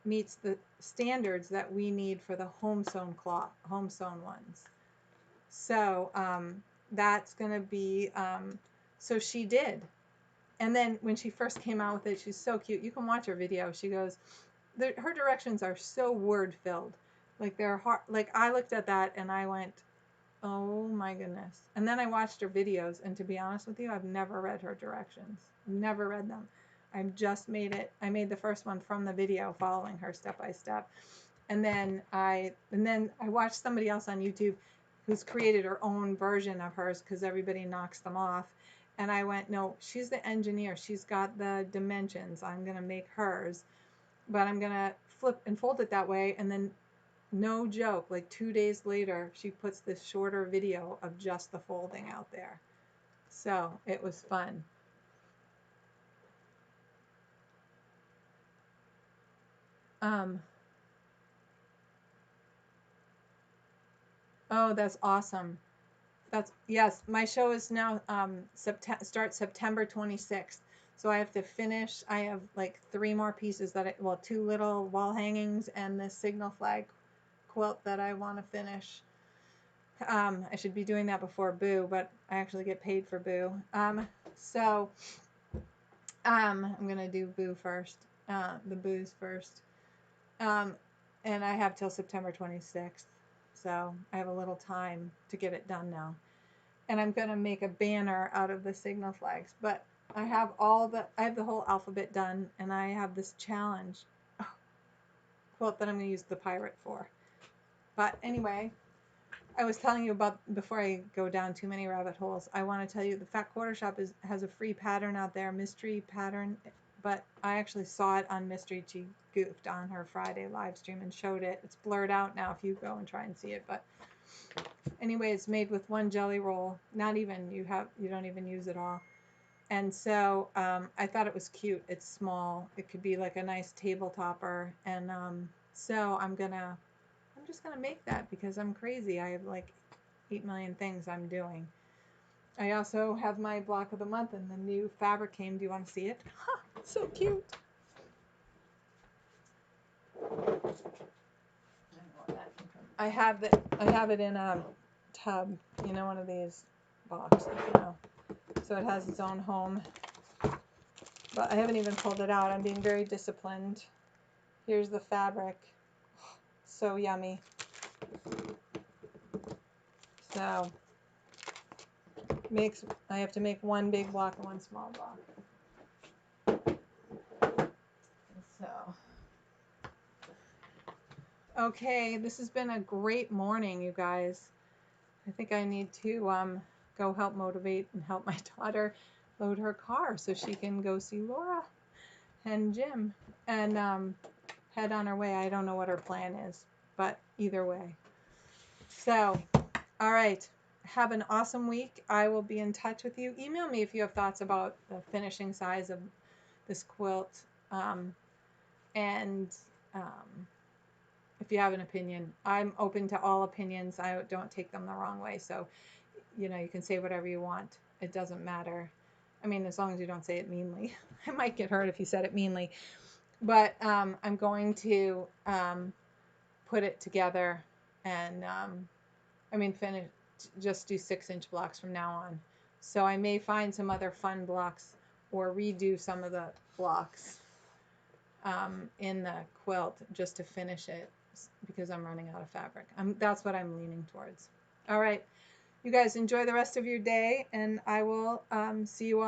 meets the standards that we need for the home sewn ones?" So that's going to be, so she did. And then when she first came out with it, she's so cute. You can watch her video. She goes, her directions are so word filled. Like they're hard. Like I looked at that and I went, oh my goodness. And then I watched her videos. And to be honest with you, I've never read her directions. Never read them. I've just made it. I made the first one from the video following her step by step. And then I watched somebody else on YouTube who's created her own version of hers because everybody knocks them off. And I went, no, she's the engineer. She's got the dimensions. I'm going to make hers, but I'm going to flip and fold it that way. And then no joke, like 2 days later, she puts this shorter video of just the folding out there. So it was fun. Oh, that's awesome. Yes, my show is now starts September 26th. So I have to finish. I have like 3 more pieces that well, 2 little wall hangings and this signal flag quilt that I want to finish. I should be doing that before Boo, but I actually get paid for Boo. So I'm gonna do Boo first, the Boos first, and I have till September 26th. So I have a little time to get it done now. And I'm going to make a banner out of the signal flags. But I have the whole alphabet done, and I have this challenge quote that I'm going to use the pirate for. But anyway, I was telling you about, before I go down too many rabbit holes, I want to tell you the Fat Quarter Shop has a free pattern out there, mystery pattern, but I actually saw it on Mystery. She goofed on her Friday live stream and showed it. It's blurred out now if you go and try and see it, but anyway, it's made with 1 jelly roll. Not even, you don't even use it all. And so I thought it was cute. It's small. It could be like a nice table topper. And so I'm just gonna make that because I'm crazy. I have like 8 million things I'm doing. I also have my block of the month and the new fabric came. Do you want to see it? Huh, so cute. I have it in a tub, you know, one of these boxes, you know. So it has its own home. But I haven't even pulled it out. I'm being very disciplined. Here's the fabric. So yummy. So I have to make one big block and one small block. So okay, this has been a great morning, you guys. I think I need to go help motivate and help my daughter load her car so she can go see Laura and Jim and head on her way. I don't know what her plan is, but either way. So, all right. Have an awesome week. I will be in touch with you. Email me if you have thoughts about the finishing size of this quilt. And if you have an opinion, I'm open to all opinions. I don't take them the wrong way. So, you know, you can say whatever you want. It doesn't matter. I mean, as long as you don't say it meanly. I might get hurt if you said it meanly. But I'm going to put it together and, finish, just do 6-inch blocks from now on. So I may find some other fun blocks or redo some of the blocks in the quilt just to finish it because I'm running out of fabric. That's what I'm leaning towards. All right. You guys enjoy the rest of your day, and I will see you all.